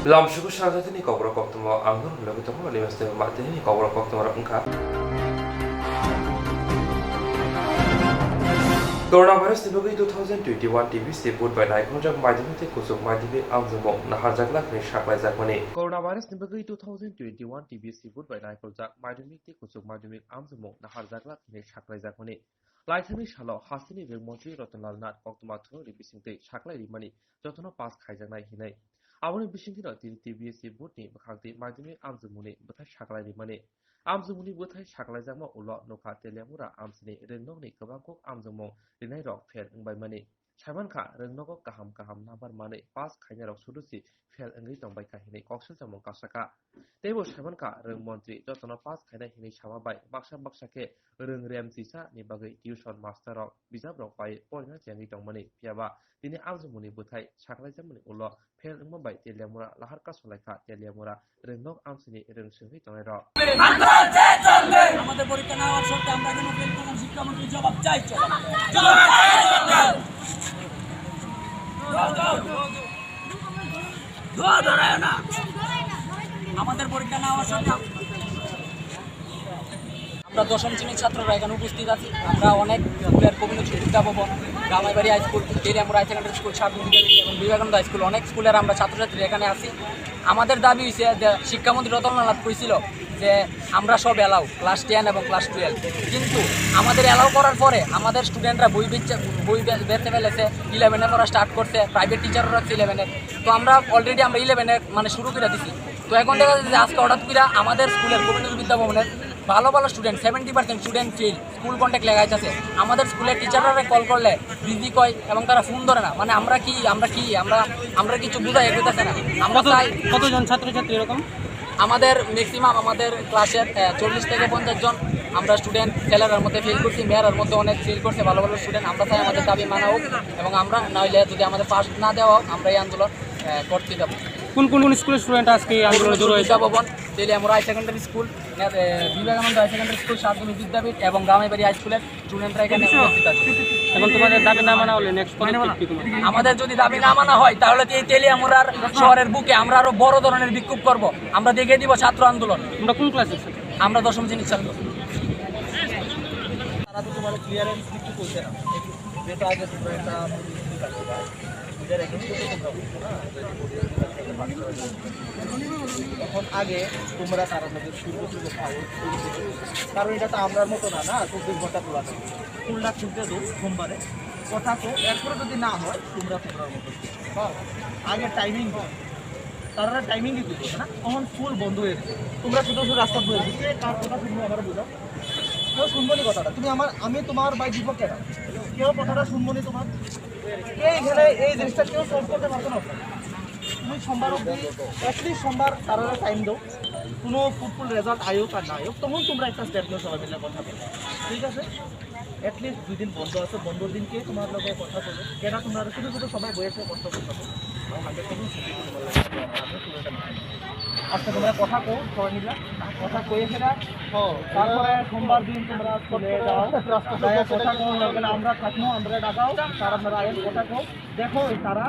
Lamsuku Swrangchati Kokborok Koktwma Anggur Lokitama Limaste Matini Kokborok Koktwma Ungka Coronavirus Nibagi 2021 TV Siput by Naikonjak Madimite Kusuk Madimi Amzumo Naharjakla Shaklai Zakmani Coronavirus Nibagi 2021 TV Siput by Naikonjak Madimite Kusuk Madimi Amzumo Naharjakla Shaklai Zakmani Laithami Shalo Hasini Vilmonti Rotanal Nat Koktwma Thuru Bisingte Shaklai Rimani Jotono Pas Kaijanai Hinai Awani Bisingino TV Siputni Bakti Madimi Amzumuni Batai Shaklai Rimani Amzumuni Batai Shaklai Zama Ulo Noka Telemura Amsini Renoni Kabako Amzumo Dinai Rock Fair by Money. Shamanka, Renoko Kaham Nabar Mane, Pas Kanya of Sudusi, fell and written by Kahine Coxes among Kasaka. They were Shamanka, Remontri, Jotana Pas Kana Hini Shama by Baksha Baksake, Rung Rem Sisa, Nibagi, Tucson Master of Bizabro by Poina Janito Money, Piava, Dini Azumuni Butai, Shaklazamuni Ulo, Fair and by Telemura, Laharka Solaka, Telemura, Renok Amsini, Rung Suhitonero. আমাদের পরীক্ষা নেওয়ার সত্ত্বে আমরা কেন fail করলাম শিক্ষামন্ত্রী জবাব চাই আমাদের পরীক্ষা নেওয়ার সত্ত্বে আমরা দশম শ্রেণীর ছাত্ররা এখানে উপস্থিত আছি আমরা অনেক স্কুলের community Vidya Bhavan Gramaibari high school Teliamura high secondary school এবং বিবেকানন্দ হাই স্কুল অনেক স্কুলের আমরা ছাত্রছাত্রী এখানে আছি আমাদের দাবি হয়েছে যে শিক্ষামন্ত্রী রতনলাল কইছিল যে আমরা সব এলাও ক্লাস 10 এবং ক্লাস 12 কিন্তু আমাদের এলাও করার পরে আমাদের স্টুডেন্টরা বই বেচতে ফেলেছে 11-এ পড়া স্টার্ট করছে প্রাইভেট টিচারও রাখছে 11-এর তো আমরা অলরেডি আমরা 11-এর মানে শুরু করে দিছি তো এখন দেখা যাচ্ছে যে আজকে হঠাৎ করে আমাদের স্কুলের কমিউনিটি বিদ্যা ভবনের ভালো ভালো student 70% student fail school contact লেগাই আছে আমাদের স্কুলের টিচাররা কল করলে বিজি কয় এবং তারা ফোন ধরে না মানে আমরা কিছু বুঝাই এগোতেছে না আমরা চাই কতজন ছাত্রছাত্রী এরকম আমাদের ম্যাক্সিমাম আমাদের ক্লাসের 40 থেকে 50 জন আমরা স্টুডেন্ট ছেলেরার মধ্যে ফেল করছি মেয়েরার মধ্যে অনেক ফেল করছে ভালো ভালো স্টুডেন্ট আমরা চাই আমাদের দাবি মানা হোক এবং আমরা নইলে যদি আমাদের পাস না দেওয়া হোক আমরা এই আন্দোলন করতে যাব কোন কোন স্কুলের স্টুডেন্ট আজকে এই আন্দোলনে জড়ো হয়েছে Bhavan Teliamura high secondary school Vivekananda high secondary school Satgumi Vidyapith এবং গ্রামাইবাড়ি হাই স্কুলের স্টুডেন্টরা এখানে উপস্থিত আছে এখন তোমাদের দাবি না মানা হলে নেক্সট আমাদের যদি দাবি না মানা হয় তাহলে এই তেলিয়ামুড়ার শহরের বুকে আমরা আরো বড় ধরনের বিক্ষোভ করব আমরা দেখিয়ে দিব ছাত্র আন্দোলন তোমরা কোন ক্লাসে আমরা দশম শ্রেণীর ছাত্র তারা তো তোমার ক্লিয়ারেন্স কিছু করছে না যেটা আগে তোমরা একটা এখন আগে তোমরা তারা মধ্যে শুরু কারণ এটা তো আমরার মতো না 24 ঘন্টা খোলা থাকে স্কুলটা খুলতে দো সোমবারে কথা তো এরপরে যদি না হয় তোমরা মতো আগে টাইমিং তারা টাইমিংই দিত না তখন স্কুল বন্ধ হয়ে গেছে তোমরা শুধু রাস্তা বয়ে দিচ্ছে কার কথা তুমি আমার বোঝাও কেউ শুনবো নি কথাটা তুমি আমি তোমার বাই দিব কেন কেউ কথাটা শুনবো নি তোমার এইখানে এই জিনিসটা কেউ সলভ করতে পারতো না তুমি সোমবার অব্দি অ্যাটলিস্ট সোমবার তারা টাইম দাও কোনো ফুটফুল রেজাল্ট আয়োগ আর না আয়োগ তখন তোমরা একটা স্টেপ নিয়ে সবাই মিলে কথা বলো ঠিক আছে অ্যাটলিস্ট 2 দিন বন্ধ আছে বন্ধর দিনকে তোমার লগে কথা বলো কেন তোমরা শুধু সবাই বইয়েছে কষ্ট করতে হবে আজকে তোমরা কথা কো সবাই মিলে কথা কয়ে ফেরা তারপরে সোমবার দিন তোমরা চলে যাও কথা কো আমরা থাকবো আমরা ডাকাও তারা আপনারা আইন কথা কো দেখো তারা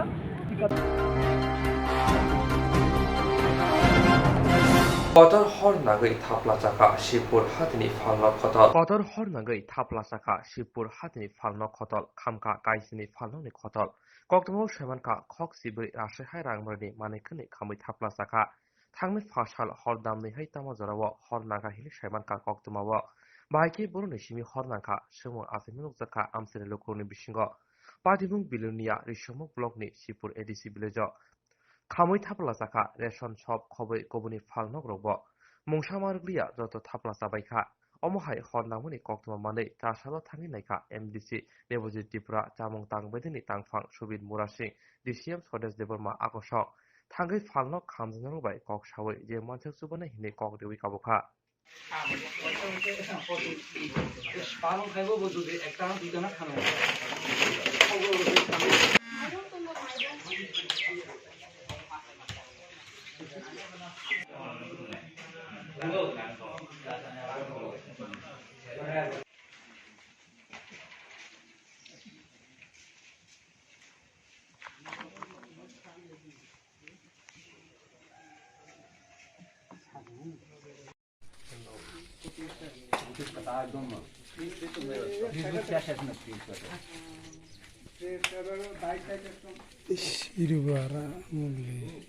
Kotor hor nagai thapla chaka shipur hatini falno khotol Kotor hor nagai thapla chaka shipur hatini falno khotol khamka kaisini falno ni khotol Koktwma Shamanka khok sibri rashe hai rangmani manikani khamui thapla chaka thangni phashal hor damni hai tama jarawo hor naga hili Shamanka Koktwma wo baiki boroni simi hor naga sumo asimi jaka amsini lokoni bisingo Padibung bilunia risomok blokni shipur ADC villagejo Khamui thapla chaka ration shop khoboi kobuni falnok robo mungsa margliya joto thapla chabaikha omohai hornamuni Koktwma manei tasalo thangi naikha MDC Nebojit Tripura chamung tangbedini tangphang subin murasing DCM Swadesh Deborma akosok thangai falnok khamjano bai kok sawoi je manchak subane hine kok dewi kabukha পালন খাইব বলতে একটা দুইটা না খানো Irubara muli.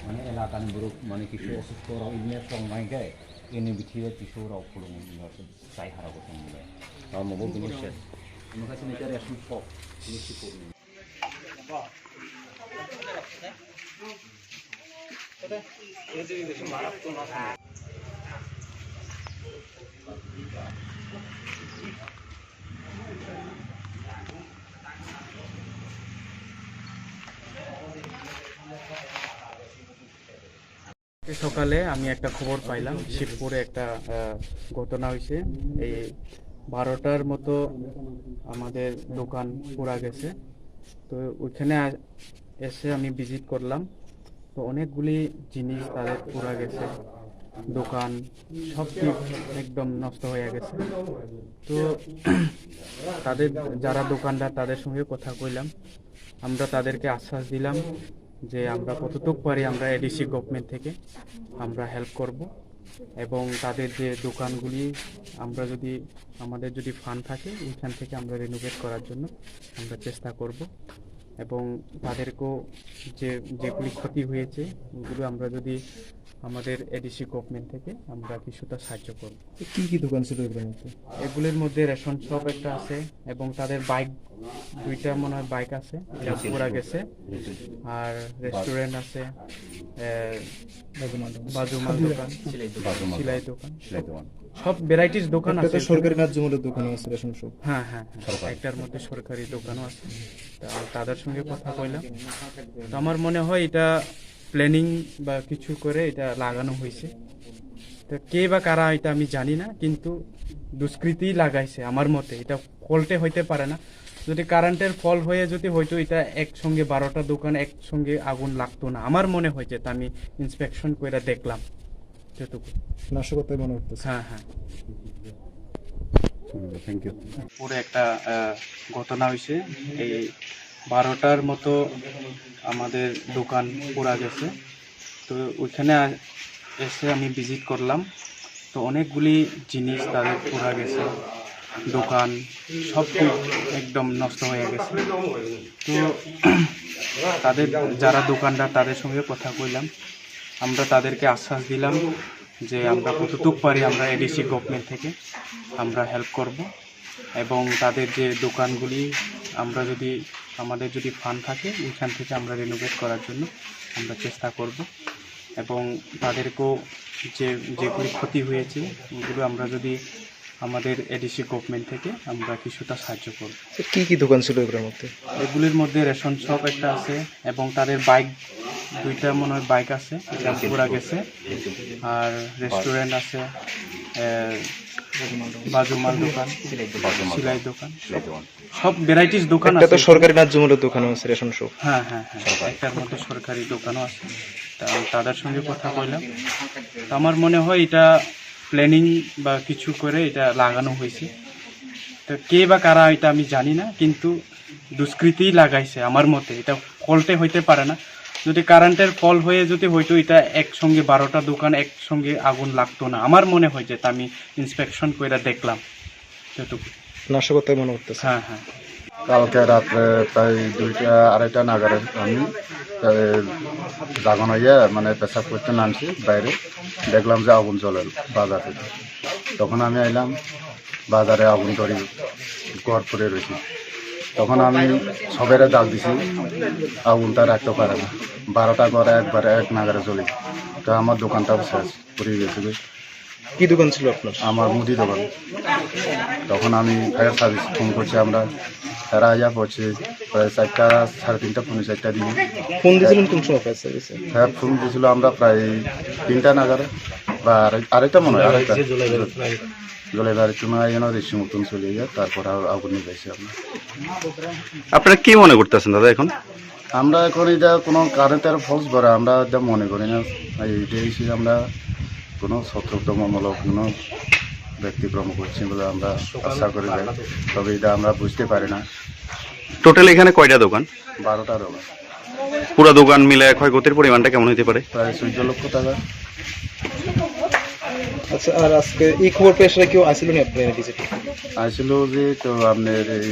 Mana elakan buruk mana kisah sekolah ini somai gay ini bicara kisah orang pulang saya harap orang mulai kalau mau begini sih maka sini cari support ini support সকালে আমি একটা খবর পাইলাম শিবপুরে একটা ঘটনা হয়েছে এই 12টার মতো আমাদের দোকান পুরা গেছে তো ওইখানে এসে আমি ভিজিট করলাম তো অনেকগুলি জিনিস তাদের পুরা গেছে দোকান সব একদম নষ্ট হয়ে গেছে তো তাদের যারা দোকানদার তাদের সঙ্গে কথা কইলাম আমরা তাদেরকে আশ্বাস দিলাম যে আমরা কতটুকু পারি আমরা এডিসি গভর্নমেন্ট থেকে আমরা হেল্প করব এবং তাদের যে দোকানগুলি আমরা যদি আমাদের যদি ফান্ড থাকে ওইখান থেকে আমরা রিনোভেট করার জন্য আমরা চেষ্টা করব এবং তাদেরকেও যেগুলি ক্ষতি হয়েছে ওগুলো আমরা যদি আমাদের এডিসি গভর্নমেন্ট থেকে আমরা কিছুটা সাহায্য করব। কি দোকান ছিল এগুলোর মধ্যে? এগুলির মধ্যে রেশন শপ একটা আছে এবং তাদের বাইক দুইটা মনে হয় বাইক আছে এটা পুরা গেছে আর রেস্টুরেন্ট আছে বাজুমাল দোকান সিলাই দোকান সব ভ্যারাইটিস দোকান আছে সরকারি ন্যায্যমূল্যের দোকান আছে রেশন শপ হ্যাঁ হ্যাঁ একটার মধ্যে সরকারি দোকানও আছে তাদের সঙ্গে কথা কইলাম তো আমার মনে হয় এটা প্ল্যানিং বা কিছু করে এটা লাগানো হয়েছে তো কে বা কারা এটা আমি জানি না কিন্তু দুষ্কৃতি লাগাইছে আমার মতে এটা ফল্টে হইতে পারে না যদি কারেন্টের ফল হয়ে যদি হয়তো এটা একসঙ্গে 12টা দোকান একসঙ্গে আগুন লাগতো না আমার মনে হয়েছে তা আমি ইন্সপেকশন করে দেখলাম যেটুকু নাশকতায় মনে হচ্ছে। হ্যাঁ হ্যাঁ থ্যাংক ইউ পুরো একটা ঘটনা হয়েছে এই 12টার মতো আমাদের দোকান পুরা গেছে তো ওইখানে এসে আমি ভিজিট করলাম তো অনেকগুলি জিনিস তাদের পুরা গেছে দোকান সব একদম নষ্ট হয়ে গেছে তো তাদের যারা দোকানদার তাদের সঙ্গে কথা কইলাম আমরা তাদেরকে আশ্বাস দিলাম যে আমরা কতটুকু পারি আমরা এডিসি গভর্নমেন্ট থেকে আমরা হেল্প করব এবং তাদের যে দোকানগুলি আমরা যদি আমাদের যদি ফান্ড থাকে ওইখান থেকে আমরা রিনোভেট করার জন্য আমরা চেষ্টা করব এবং তাদেরকেও যেগুলি ক্ষতি হয়েছে ওগুলো আমরা যদি আমাদের এডিসি গভর্নমেন্ট থেকে আমরা কিছুটা সাহায্য করব। কি দোকান ছিল এগুলোর মধ্যে? এগুলির মধ্যে রেশন শপ একটা আছে এবং তাদের বাইক দুইটা মনে হয় বাইক আছে এটা পুরা গেছে আর রেস্টুরেন্ট আছে বাজুমাল দোকান সিলাই দোকান সব ভ্যারাইটিস দোকান আছে সরকারি ন্যায্যমূল্যের দোকানও আছে রেশন শপ হ্যাঁ হ্যাঁ হ্যাঁ একটার মধ্যে সরকারি দোকানও আছে তাদের সঙ্গে কথা কইলাম তো আমার মনে হয় এটা প্ল্যানিং বা কিছু করে এটা লাগানো হয়েছে তো কে বা কারা এটা আমি জানি না কিন্তু দুষ্কৃতি লাগাইছে আমার মতে এটা ফল্টে হইতে পারে না যদি কারেন্টের ফল হয়ে যদি হয়তো এটা একসঙ্গে 12টা দোকান একসঙ্গে আগুন লাগতো না আমার মনে হয় যে আমি ইন্সপেকশন করে দেখলাম যেটুকু নাশকতায় মনে হচ্ছে। হ্যাঁ হ্যাঁ কালকে রাত্রে প্রায় 2টা 2:30টা নাগারে আমি জাগন হইয়া মানে পেশাব করতে নামছি বাইরে দেখলাম যে আগুন জ্বলে বাজার থেকে তখন আমি আইলাম বাজারে আগুন ধরি ঘর পরে রয়েছি তখন আমি সবেরে ডাক দিছি আগুনটা রাখতে পারে না 12টা ঘরে একবারে এক নাগারে জ্বলি তো আমার দোকানটাও শেষ পুড়ে গেছে। কি দোকান ছিল আপনার? আমার মুদি দোকান। তখন আমি ফায়ার সার্ভিস ফোন করছি আমরা তারা আয়া পড়ছে প্রায় 4টা 3:30 পৌনে 4টা দিকে ফোন দিয়েছিলেন কোন সময় ফায়ার সার্ভিসে? হ্যাঁ ফোন দিয়েছিল আমরা প্রায় 3টা নাগারে বা আড়াইটা মনে হয় আড়াইটা জলে বাড়ি তোমার যেন রেশি মতন চলে যায় তারপর আগুন নিয়ে যাইছি আপনারা কি মনে করতেছেন দাদা এখন? আমরা এখন এটা কোনো কারেন্টের ফলস ভরা আমরা এটা মনে করি না এইটাই আমরা কোনো সতর্কতামূলক কোনো ব্যক্তিক্রম করছি বলে আমরা আশা করি যাই তবে এটা আমরা বুঝতে পারি না টোটাল এখানে কয়টা দোকান? 12টা দোকান, পুরো দোকান মিলে ক্ষয়ক্ষতির পরিমাণটা কেমন হতে পারে? প্রায় 14 লক্ষ টাকা। আচ্ছা, আর আজকে এই খবর পেয়ে আসলে কেউ আসছিল না আপনার ভিজিটে? আসছিল যে তো আপনার এই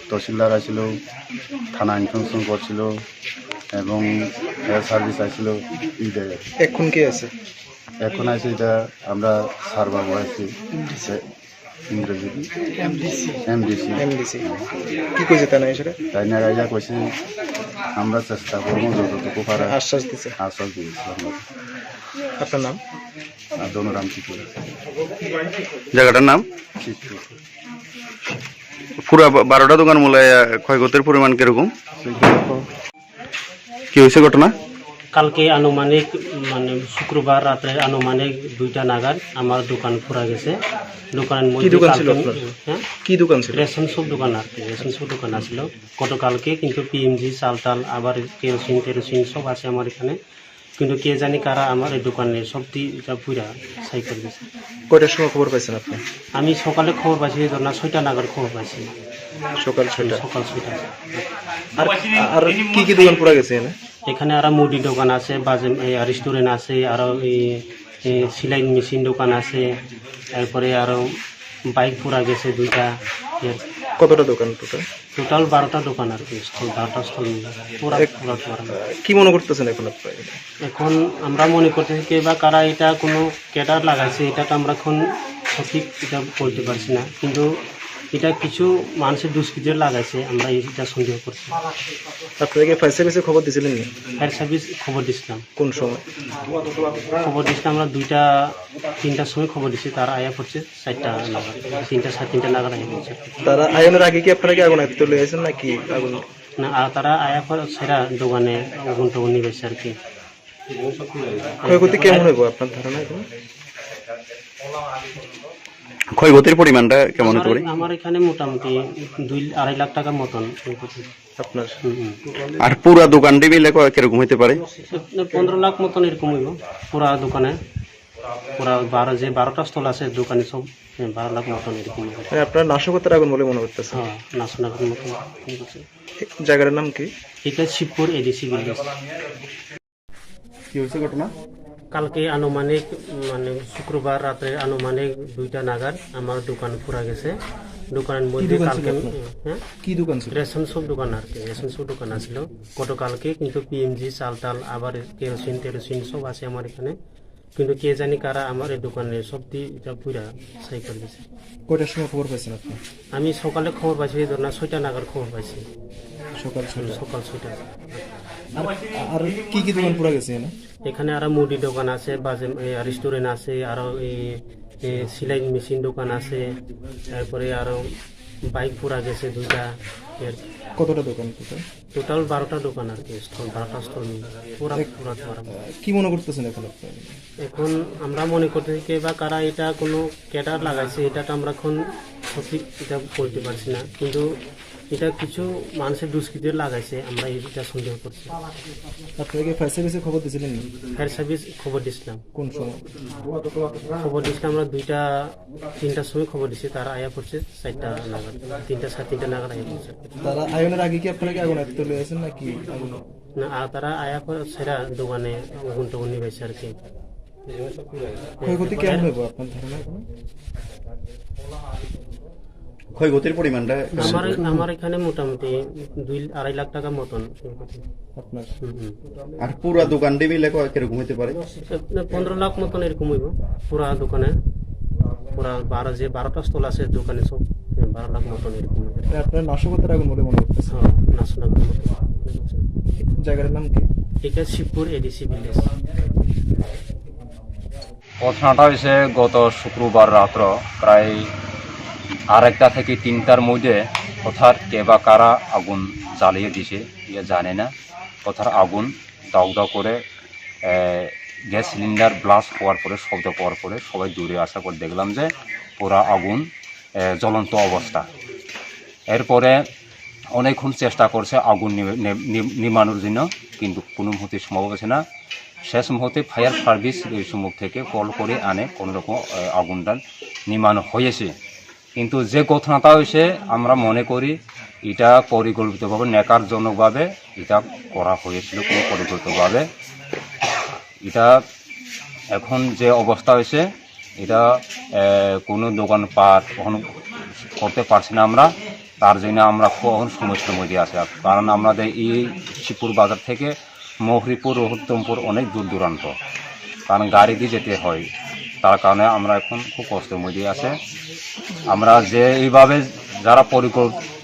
তহসিলদার আসছিল, থানা ইনফরমেশন করছিল এবং হেলথ সার্ভিস আসছিল। এখন কে আছে? এখন আছে এটা আমরা স্যার বাবু আছি, ইংরেজি এমডিসি। কি কইছে তা না সেটা? তাই না রাজা কইছে আমরা চেষ্টা করবো যতটুকু পারা, আশ্বাস দিছে। আশ্বাস দিয়েছি আমরা। আপনার নাম? আর দনুরাম চিত্র, জায়গাটার নাম? চিত্র। পুরো 12টা দোকান মূলে ক্ষয়ক্ষতির পরিমাণ কিরকম? 14 লক্ষ। কি হয়েছে ঘটনা? কালকে আনুমানিক শুক্রবার রাত্রে আনুমানিক 2টা নাগাদ আমার দোকান পুরা গেছে। দোকানের মধ্যে দোকান ছিল আপনার? হ্যাঁ, কি দোকান ছিল? রেশন সব দোকান আর কি, রেশন সব দোকান আসছিল গতকালকে, কিন্তু পিএমজি চাল টাল আবার কেরোসিন সব আছে আমার এখানে, কিন্তু কে জানি কারা আমার এই দোকানে সবটি এটা পুরা সাই করে দিয়েছে। কয়টার সময় খবর পাইছেন আপনি? আমি সকালে খবর পাইছি, ধর না 6টা নাগাদ খবর পাইছি, সকাল 6টা। সকাল 6টা। আর কি কি দোকান পুরা গেছে এখানে? এখানে আরো মুদি দোকান আছে, বাজে রেস্টুরেন্ট আছে, আরো সেলাই মেশিন দোকান আছে, তারপরে আরো বাইক পুরা গেছে 2টা। কতটা দোকান টোটাল? টোটাল 12টা দোকান আর কি, 12টা স্টল মিলে পুরা পুরা। কি মনে করতেছেন এখন আপনারা? এখন আমরা মনে করতেছি কে বা কারা এটা কোনো ক্যাডার লাগাইছে, এটা তো আমরা এখন সঠিক এটা বলতে পারছি না, কিন্তু এটা কিছু মানুষের দুষ্কৃতির লাগাইছে, আমরা এটা সন্দেহ করছি। আপনাদেরকে ফায়ার সার্ভিসে খবর দিয়েছিলেন? ফায়ার সার্ভিস খবর দিছিলাম। কোন সময় খবর দিছিলাম আমরা 3টার সময় খবর দিচ্ছি, তারা আয়া পড়ছে 4টা নাগাদ, 3টা 3:30 নাগাদ আয়া পড়ছে। তারা আয়নের আগে কি আপনারা কি আগুন আয়ত্ত লয়ে আছেন নাকি আগুন? না, আর তারা আয়া পর সেরা দোকানে আগুন টাগুন নিবেছে আর কি। ক্ষয়ক্ষতি কেমন হইব আপনার ধারণা? এখন ক্ষয়ক্ষতির পরিমাণটা কেমন হতে পারে? আমার এখানে মোটামুটি 2-2.5 লাখ টাকার মতন ক্ষয়ক্ষতি আপনার। আর পুরো দোকানটি মিলে কিরকম হতে পারে? 15 লাখ মতন এরকম হইব পুরা দোকানে, পুরা 12টা স্টল আছে দোকানে, সব 12 লাখ মতন এরকম হইব। আপনার নাশকতার আগুন বলে মনে করতেছে? হ্যাঁ, নাশনাগর মতন। জায়গার নাম কি? এটা শিবপুর এডিসি ভিলেজ। কি হয়েছে ঘটনা? কালকে আনুমানিক শুক্রবার রাত্রে আনুমানিক 2টা নাগাদ আমার দোকান পুরা গেছে। দোকানের মধ্যে কালকে কি দোকান ছিল? রেশন সব দোকান আর কি, রেশন সব দোকান আসছিল গতকালকে, কিন্তু পিএমজি চাল টাল আবার কেরোসিন সব আছে আমার এখানে, কিন্তু কে জানি কারা আমার এই দোকানে সবটি এটা পুরা সাই করে দিয়েছে। কয়টার সময় খবর পাইছেন আপনি? আমি সকালে খবর পাইছি, ধর না 6টা নাগাদ খবর পাইছি, সকাল 6টা। আর কি কি দোকান পুরা গেছে এখানে? এখানে আরো মুদি দোকান আছে, বাজে রেস্টুরেন্ট আছে, আরো সেলাই মেশিন দোকান আছে, তারপরে আরো বাইক পুরা গেছে 2টা। কতটা দোকান টোটাল? টোটাল 12টা দোকান আর কি, 12টা স্টল মিলে পুরা পুরা। কি মনে করতেছেন এখন আপনারা? এখন আমরা মনে করতেছি কে বা কারা এটা কোনো ক্যাডার লাগাইছে, এটা তো আমরা এখন সঠিক এটা বলতে পারছি না, কিন্তু এটা কিছু মানুষের দুষ্কৃতির লাগাইছে, আমরা এটা সন্দেহ করছি। আপনাদেরকে ফায়ার সার্ভিসে খবর দিয়েছিলেন? ফায়ার সার্ভিস খবর দিছিলাম। কোন সময় খবর দিছিলাম আমরা 3টার সময় খবর দিচ্ছি, তারা আয়া পড়ছে 4টা নাগাদ, 3টা 3:30 নাগাদ আয়া পড়ছে। তারা আয়নের আগে কি আপনারা কি আগুন আয়ত্ত লয়ে আছেন নাকি আগুন? না, আর তারা আয়া পর সেরা দোকানে আগুন টাগুন নিবেছে আর কি। ক্ষয়ক্ষতি কেমন হইব আপনার ধারণা? এখন ক্ষয়ক্ষতির পরিমাণটা আমার এখানে মোটামুটি 2-2.5 লাখ টাকার মতন আপনার। আর পুরো দোকানটি মিলে কিরকম হতে পারে? 15 লাখ মতন এরকম হইব পুরা দোকানে, পুরা 12টা স্টল আছে দোকানে, সব 12 লাখ মতন এরকম হইব। আপনার নাশকতার আগুন বলে মনে করতেছে? হ্যাঁ, নাশনাগর মতন। জায়গার নাম কি? এটা শিবপুর এডিসি ভিলেজ। ঘটনাটা হয়েছে গত শুক্রবার রাত্র প্রায় 2টা থেকে 3টার মধ্যে কোথার কে বা কারা আগুন জ্বালিয়ে দিছে ইয়ে জানে না, কোথার আগুন দাউ দাউ করে গ্যাস সিলিন্ডার ব্লাস্ট হওয়ার পরে, শব্দ পাওয়ার পরে সবাই দূরে আসার পর দেখলাম যে পুরা আগুন জ্বলন্ত অবস্থা। এরপরে অনেকক্ষণ চেষ্টা করছে আগুন নিমানোর জন্য, কিন্তু কোনো মুহূর্তে সম্ভব হচ্ছে না। শেষ মুহূর্তে ফায়ার সার্ভিস সম্মুখ থেকে কল করে আনে কোনোরকম আগুনটা নিমানো হয়েছে। কিন্তু যে ঘটনাটা হয়েছে আমরা মনে করি এটা পরিকল্পিতভাবে ন্যাকারজনকভাবে এটা করা হয়েছিল, কোনো পরিকল্পিতভাবে। এটা এখন যে অবস্থা হয়েছে, এটা কোনো দোকানপাট এখন করতে পারছি না আমরা, তার জন্য আমরা এখন সমস্যার মধ্যে আছি। কারণ আমাদের এই শিবপুর বাজার থেকে মহরিপুর, রোহত্তমপুর অনেক দূর দূরান্ত, কারণ গাড়ি দিয়ে যেতে হয়, তার কারণে আমরা এখন খুব কষ্টের মধ্যে আছে। আমরা যে এইভাবে যারা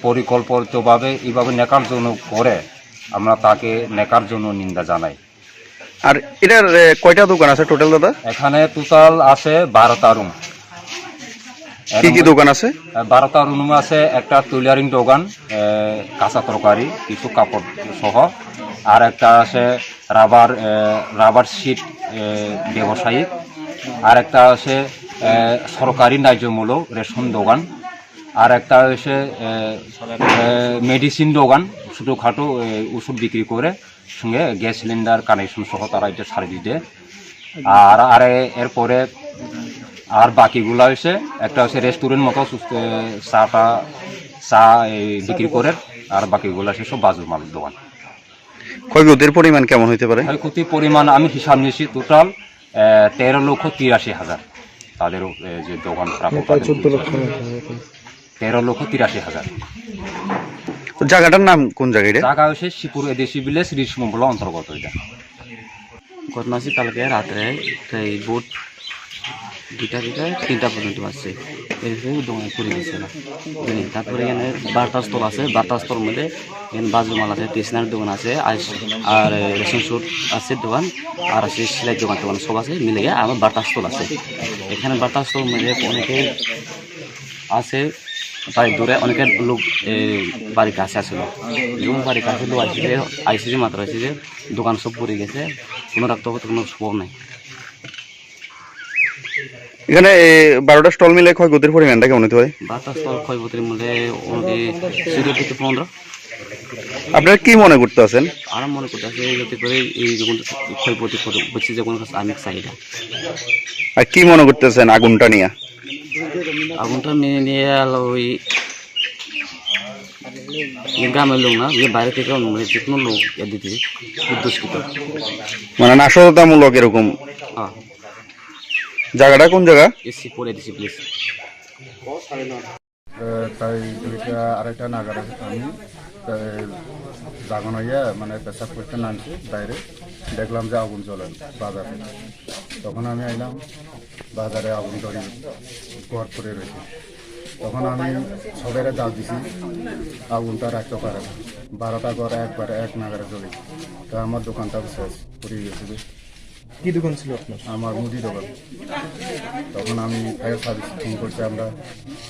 পরিকল্পিতভাবে এইভাবে নেকার জন্য করে, আমরা তাকে নেকার জন্য নিন্দা জানাই। আর এটার কয়টা দোকান আছে টোটাল দাদা? এখানে টোটাল আছে 12টা রুম। কি কি দোকান আছে? 12টা রুম আছে, একটা টেইলারিং দোকান, কাঁচা তরকারি, কিছু কাপড় সহ, আর একটা আছে রাবার শিট ব্যবসায়ী, আর একটা আছে সরকারি ন্যায্যমূলক রেশন দোকান, আর একটা হচ্ছে মেডিসিন দোকান, ছোটোখাটো ওষুধ বিক্রি করে, সঙ্গে গ্যাস সিলিন্ডার কানেকশন সহ তারা এটা সারিয়ে দিতে। আর এরপরে আর বাকিগুলো হচ্ছে একটা হচ্ছে রেস্টুরেন্ট মতো চা বিক্রি করে, আর বাকিগুলো হচ্ছে সব বাজু মাল দোকান। ক্ষয়ক্ষতির পরিমাণ কেমন হতে পারে? ক্ষয়ক্ষতির পরিমাণ আমি হিসাব নিয়েছি, টোটাল 13,83,000 তাদের যে দোকান প্রাপ্য, 13,83,000। জায়গাটার নাম কোন জায়গায়? জায়গা হচ্ছে শিবপুর এদেশি ভিলেজ, রিসমন্ডল অন্তর্গত। এটা ঘটনা হচ্ছে কালকে রাত্রে এই বোট 2টা পর্যন্ত আসছে, এরপরে দোকানে পড়ে গেছিল। তারপরে এখানে 12টা স্টল আছে, 12টা স্টল মধ্যে এখানে বাজু মাল আছে, স্টেশনারি দোকান আছে, আর রেশন স্টোর আছে দোকান, আর আছে সেলাই দোকান সব আছে মিলে আমার 12টা স্টল আছে। এখানে 12টা স্টল মধ্যে অনেকে আছে, প্রায় দূরে অনেকের লোক বাড়ির কাছে আসলো, এবং বাড়ির কাছে লোক আইসি যে মাত্র আছে যে দোকান সব পড়ে গেছে, কোনো রাখতে হবে কোনো সম্ভব নাই। এখানে 12টা স্টল মিলে ক্ষয়ক্ষতির পরিমাণটা কেমন হতে পারে? 12টা স্টল ক্ষয়ক্ষতির মধ্যে 0 থেকে 15। আপনারা কি মনে করতে আছেন? আর মনে করতে আছে যাতে করে এই যখন ক্ষয়ক্ষতি হচ্ছে যে কোনো আমি চাহিদা। আর কি মনে করতেছেন আগুনটা নিয়ে? আগুনটা মেনে নিয়ে ওই গ্রামের লোক না, বাইরে থেকে যে কোনো লোক দিতে উদ্দেশিত, মানে নাশকতামূলক এরকম। হ্যাঁ। জায়গাটা কোন জায়গা? এসি পরে দিছি প্লিজ। তাই 2টা-2:30 নাগাদ আমি জাগানো হইয়া মানে পেশাব করতে নামছি বাইরে, দেখলাম যে আগুন জ্বলে বাজারে। তখন আমি আইলাম, বাজারে আগুন ধরে ঘর করে রয়েছে। তখন আমি সবাই ডাক দিছি, আগুনটা রাখতে পারে না। 12টা ঘর একবারে এক নাগারে জ্বলে, তো আমার দোকানটা শেষ পড়ে গেছিল। কি দোকান ছিল আপনার? আমার মুদি দোকান। তখন আমি ফায়ার সার্ভিস ফোন করছি, আমরা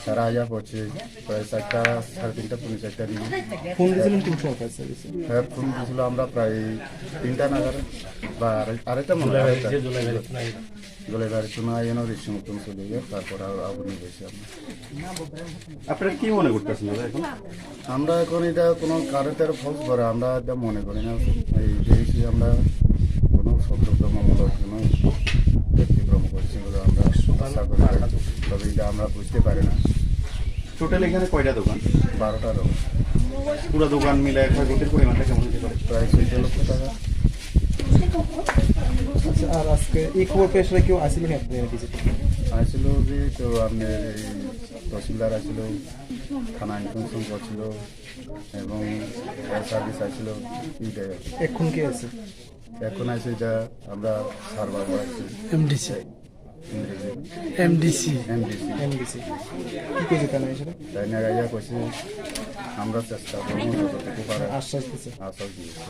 তারা আইয়া পড়ছে প্রায় 4টা, 3:30, 4:45 দিকে। ফোন দিয়েছিলেন কোন সময় ফায়ার সার্ভিসে? হ্যাঁ, ফোন দিয়েছিল আমরা প্রায় 3টা নাগারে বা আরেকটা মনে হয় জলে গাড়ি শোনা যেন রেশি মতন চলে গিয়ে তারপর আগুন গেছি। আপনারা কি মনে করতেছেন এখন? আমরা এখন এটা কোনো কারেন্টের ফলস করে আমরা এটা মনে করি না, এই যে আমরা কোনো সতর্কতামূলক কোনো ব্যক্তিক্রম করছি বলে আমরা আশা করি, তবে এটা আমরা বুঝতে পারি না। টোটাল এখানে কয়টা দোকান? 12টা দোকান। পুরো দোকান মিলে ক্ষয়ক্ষতির পরিমাণটা কেমন হতে পারে? প্রায় 14 লক্ষ টাকা। আচ্ছা, আর আজকে এই খবর পেয়ে আসলে কেউ আসেনি আপনার কিছু? আসছিল যে তো আপনার এই তহসিলদার আসছিল, থানা ইনফরমেশন করছিল এবং ফায়ার সার্ভিস আসছিল। এখন কে আছে? এখন আছে যা আমরা সার্ভার আছি, এমডিসি কি কেজি কেন এসে তাই না গাইয়া করছে, আমরা চেষ্টা করবো যতটুকু পারে। আশ্বাস দিচ্ছে। আশ্বাস দিয়েছে।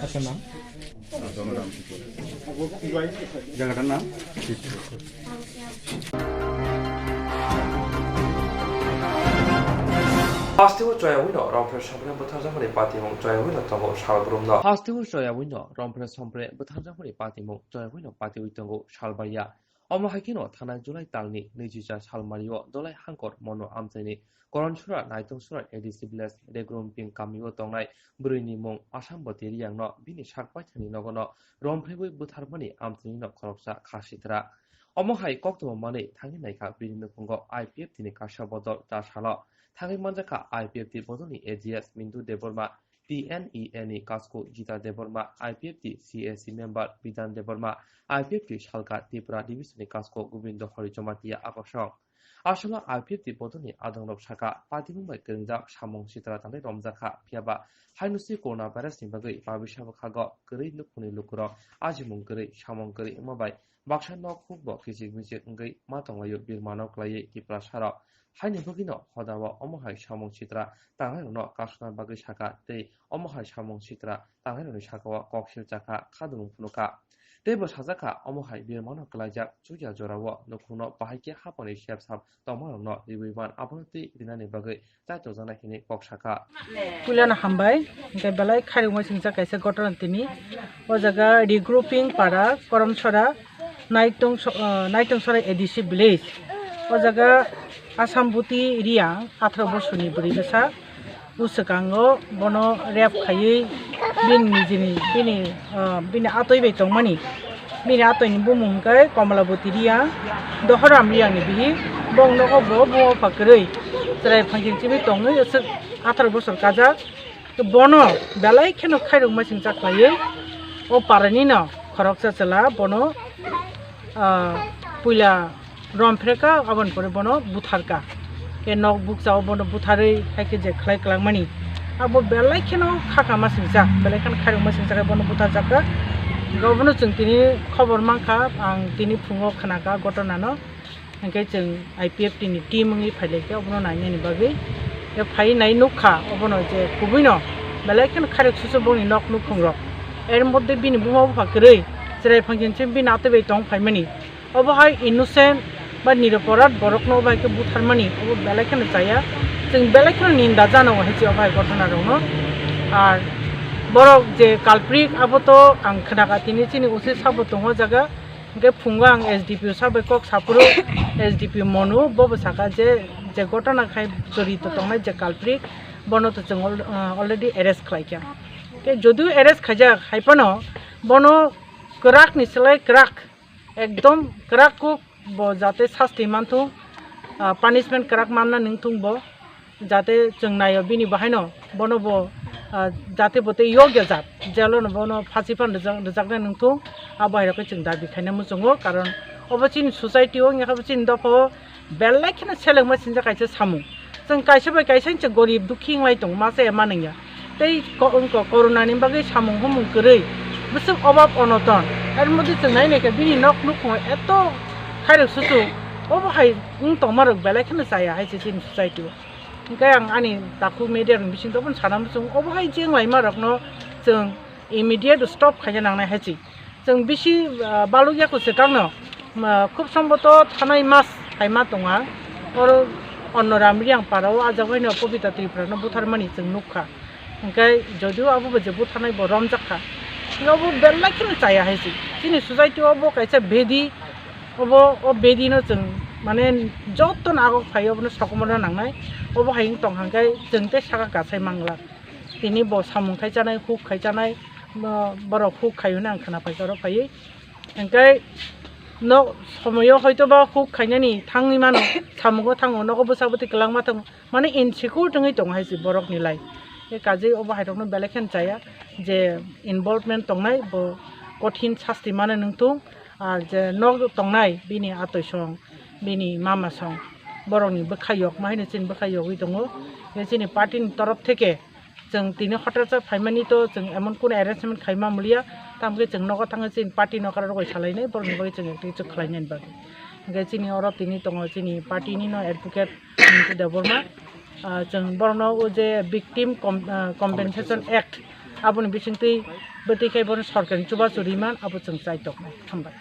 আপনার নাম? জনরাম জায়গাটার নাম? 하스티브 저야위너 럼프레 선프레 부탄장물이 빠티몽 저야위너 정보 샬브롬너 하스티브 저야위너 럼프레 선프레 부탄장물이 빠티몽 저야위너 빠티위ton고 샬바리아 어머 하기노 타난 줄라이 딸니 니지자 샬마리오 돌라이 한걸 모노 암세니 거런추라 나이통수라 에디시블레스 레그롬핑 까미오 똥나이 브르니몽 아샴버티리양너 비니 샥바이타니 너거너 럼프레부이 부타르마니 암세니너 거럽사 가시드라 어머 하이 꼭도마니 당연나이카 비리노 공거 IPF 티니 가샤버더 자샬러 थांगै मानजाखा IPFT बदलनि AGS Mindu Deborma TNENI Kasko Jita Deborma IPFT CAC member Bidan Deborma IPFT Shalka Tripura Division Kasko Gobindo Horichomatia Akosong আসলে IPFT বদলनि আদংরক শাখা পাতি মুম্বাই গরিংজা সামং সিতরা थांनाय रमजाखा फियाबा हाइनुसि कोरोना भाइरासनि बागै बाबिसाबो खागो गरै लुखुनि लुकुरो आजिमुं गरै सामं गरै माबाय बाक्सा नक हुबो किजिक मिजिक ngै मा तंलायो बिरमानाव क्लायै टिप्रा सारा हाइनि बगिनो हदावा अमहाय सामं सितरा थांनाय न कासना बागै शाखा तै अमहाय सामं सितरा थांनाय न शाखावा कक्सिल जाखा खादुं फुनुका Tebo sajaka omohai birmano kalajak chuja jorawo nukuno bahike haponi shep sab tomaro no diwiman abonti dinani bagai taito jana hini koksaka Pulana hambai ke balai kharimo singsa kaisa gotran tini o jaga regrouping para koromchora naitong sora edisi village o jaga asambuti ria 18 borsoni buribesa usakango bono rep khayi bini atoi be tongmani bini atoi ni bumung kai Komalabuti ria dohoram ria ni bi bong no bo pakrei trai phangin chibi tongnoi usuk 18 bosor kaja bono belai kheno khairung masing chaklaye o parani no khoroksa chala bono puila romfreka abon pore bono butharka ke nok bukjao bono butharei haike je khlai klangmani abo belai kheno khaka masingja belai khan khairung masingja bono buthar jaka gobno chung tini khobor mangkha ang tini phungo khanaka gotona no engkai chung IPFT ni team ngi phaileke obono naine ni bagi e phai nai nukha obono je kubuino belai khan khairuk susu boni nok nukhungrok er moddhe bini buma phakrei jerai phangin chim bin atebe tong phaimani obo hai innocent ba niroparat borok no bai ke butharmani obo belai khan chaya जों बेलेग निंदा जानांगौ हेची अभाय घटना दङ are बरक जे काल्प्रिक आबोथ' आं खोनागासिनो चिनि उसे साबो दङ जागा ओमफ्राय फुङाव आं SDPO साबायखर सापुरु SDPO मनु बबो साका जे घटना खाय जरित दंनाय जे काल्प्रिक बनोथ' जों अलरेडि एरेस्ट खालायखा যদিও एरेस्ट खायजा खायफानो बनो क्राक निसलाय क्राक एकदम क्राक को जाते शास्ति मानथुं पानिशमेन्ट क्राक मानना नोंथुंबो जाते जों नायो बिनि बाहायनो बनोबो जाते बोते योग्य जात जेलो न बनो फासि फान रजागना नोंथु आबायरखौ जों दाबि खायना मोजङो कारण अबचिन सोसाइटियाव याखाबचिन दफो बेलायखिना सेलेंमा सिनजा कायसे सामु जों कायसे बाय कायसे गरिब दुखि माय दं मासे मानैया तै कर'नानि बागै सामु हमु गरै बिसोर अभाब अनटन आरो मदि जों नायनायखौ बिनि नक नुखौ एत खायरक सुसु अबहाय तमारक बेलायखिना जाया हायसे चिन सोसाइटियाव ओंखाय आं आंनि दाखु मेडियानि बिसिंदों सानाम जों अबहाय जेंलाय मारकनो जों इमिडिएट स्टप खायनांनाय हायसि जों बिसि बालुगियाखौ सेकांनो खुब सम्भवत थानाय मास हायमा दङा आरो अन्नरामरि आं पाराव आजावैनो पबिता त्रिपुरानो बुथारमानि जों नुखा ओंखाय जदिও आबो जे बुथारनाय बरम जाखा यावबो बेलायखिनो जाया हायसि जोंनि सोसाइटियाव कायसे बेदि अबो बेदिनो जों माने जतन आगक फायोबनो सकमनो नांनाय अबो हायिं तंहांखाय जोंते सागा गासाय मांगला तिनि ब सामुंखाय जानाय हुक खाय जानाय बर हुक खायनो आं खोना फायसारो फायै ओंखाय न समयो हयतोबा हुक खायनानि थाङै मानो सामुगो थाङो नगो बसाबति कलांमा थां माने इनसिकुर दङै दं हायसि बरकनि लाय ए काजै अबो हायदोंनो बेलेखेन जाया जे इनभल्वमेन्ट दंनाय ब कठिन शास्ति माने नोंथु आर जे नग दंनाय बिनि आतयसं बिनि मामासं बरंनि बखायक माहिनो चिन बखायकই दङ बे चिनि पार्टिनि तरफ থেকে जों तिनि हटारसा फाइमानि तो जों एमन कोन अरेन्जमेन्ट खायमा मुलिया तामगे जों नग थाङो चिन पार्टी नकर रगय सालायनाय बरंनि बगै जों एकटिक खालायनाय बागै ओंखाय चिनि अर तिनि दङ चिनि पार्टिनि न एडभोकेट देबरमा जों बरनो जे विक्टिम कम्पेनसेसन एक्ट आबुनि बिसिंति बतिखाय बर सरकारनि जुबा जुरिमान आबु जों जायतक थांबाय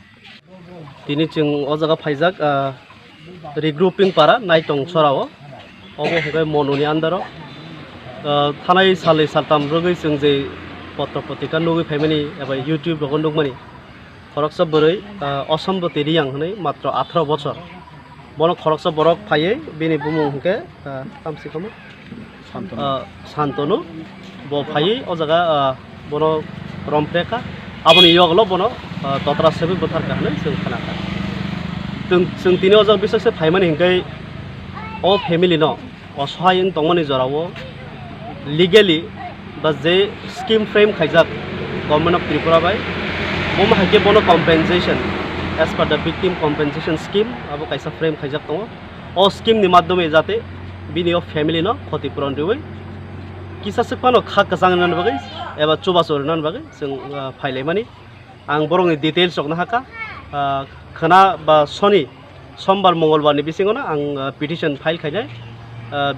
तिनि जों अ जागा फायजाक रिग्रुपिं पारा नाइटं सराव अबो हगाय मनुनि आन्दार थानाय सालै सालताम रगै जों जे पत्र पत्रिका नुगै फायमानि एबा इउट्यूब रगन नुगमानि खरकसा बोरै असम्बति रियां हनै मात्र 18 बছর बनो खरकसा बरक फायै बेनि बुमुं हके तामसि खम शान्तनु ब फायै अ जागा बनो रमप्रेका आबनि यगलो बनो तत्रा सेबि बोथार काहनै जों खानाका जों तिनि अजग बिससे फायमानि हिंकै अ फेमिलि न असहाय दंमोन जरावो लिगेलि बा जे स्कीम फ्रेम खाइजाक गवर्नमेंट ऑफ त्रिपुरा बाय बम हाके बनो compensation as per the victim compensation scheme अब कैसा फ्रेम खाइजाक दङ ओ स्कीम नि माध्यमे जाते बिनि फैमिली न क्षतिपूरण दिवै किसा सकपानो खा कसांगन बगै एबा चुबासोरन बगै जों फाइलायमानि आं बरंनि डिटेल्स जगना हाका खना बा सनि सोमबार मंगलबारनि बिसिङावनो आं पिटिशन फाइल खायनाय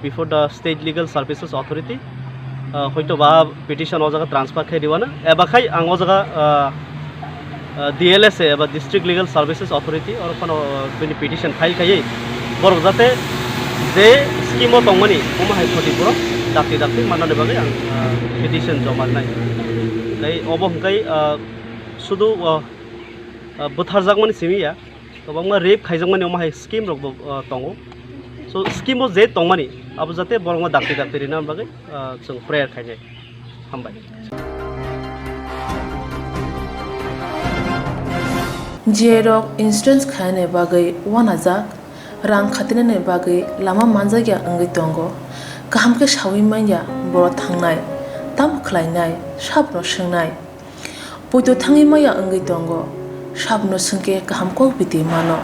before the state legal services authority हयतो बा पिटिशन ओ जगह ट्रांसफर खाय दिवाना एबा खाय आं ओ जगह DLSA एबा डिस्ट्रिक्ट लीगल सर्विसेस अथॉरिटी और कोनो बिनि पिटिशन फाइल खायै बर जाते जे स्कीमो दंमोनि बम हाय क्षतिपूरण दाखि दाखि माननानै बागै आं पिटिशन जमा नाय लै अबो हंकाय सुदु बुथारजागमोन सिमिया गोबां रेप खायजागमोन अमाहाय स्कीम रगबो दङ सो स्कीमो जे दंमानि अब जाते बरंगा दाखि दाखि रिना बागै जों प्रेयार खायनाय हामबाय जेरक इंश्योरेंस खायने बागै वानाजाक रां खातिने बागै लामा मानजागिया अंगै दंगो गाहामके सावि माइया बर थांनाय ताम खलायनाय साबनो सोंनाय पयतो थाङि माइया अंगै दंगो साबनो सोंके गाहामको बिदि मानो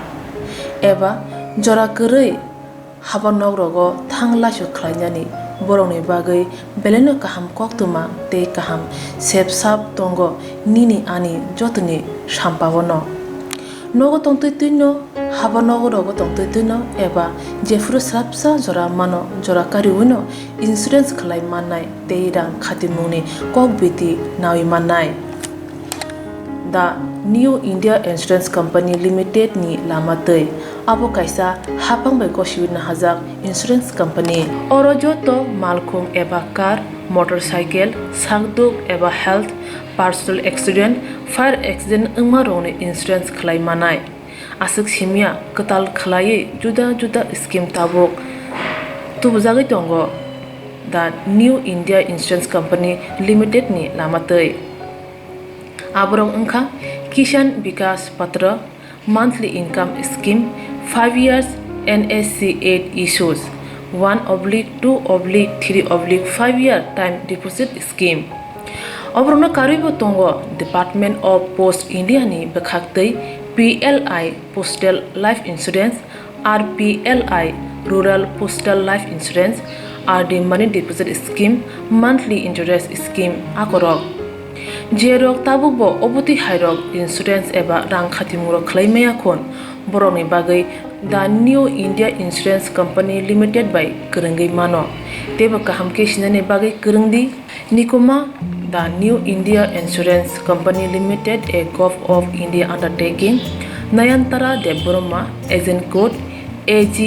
एबा जरा गोरै हाबा नगरगो थांलासो खलायनानि बरंनि बागै बेलेनो गाहाम कोक्तमा ते गाहाम सेब साब दंगो निनि आनि जतनि साम्पावनो नगो तंतैनो हाबा नगरगो तंतैनो एबा जेफुर स्राबसा जरा मानो जरा कारिउनो इंश्योरेंस खलाय माननाय ते रां खातिमुनि कोक बिदि नावि माननाय दा new India insurance company limited नि लामातै abo kaisa hapang bai gosiwina hajak insurance company oro joto malkhung eba car motorcycle sakduk eba health personal accident fire accident ungma rone insurance khlai manai asuk simia katal khlai juda juda scheme tabok tubujagai tongo the new india insurance company limited ni lamatei aborong ungkha kisan vikas patra monthly income scheme 5 years NSC 8 issues 1/2/3/5 year time deposit scheme Obrona karibo tongo Department of Post India ni bekhaktei PLI Postal Life Insurance RPLI Rural Postal Life Insurance RD Money Deposit Scheme Monthly Interest Scheme akorok Jerok tabukbo obuti hairok insurance eba rang khatimuro khlaimaya khon boroni bagai the new india insurance company limited by kerengei mano teba kahamke sinane bagai kerengdi nikoma the new india insurance company limited a gov of india undertaking nayantara deboroma agent code AG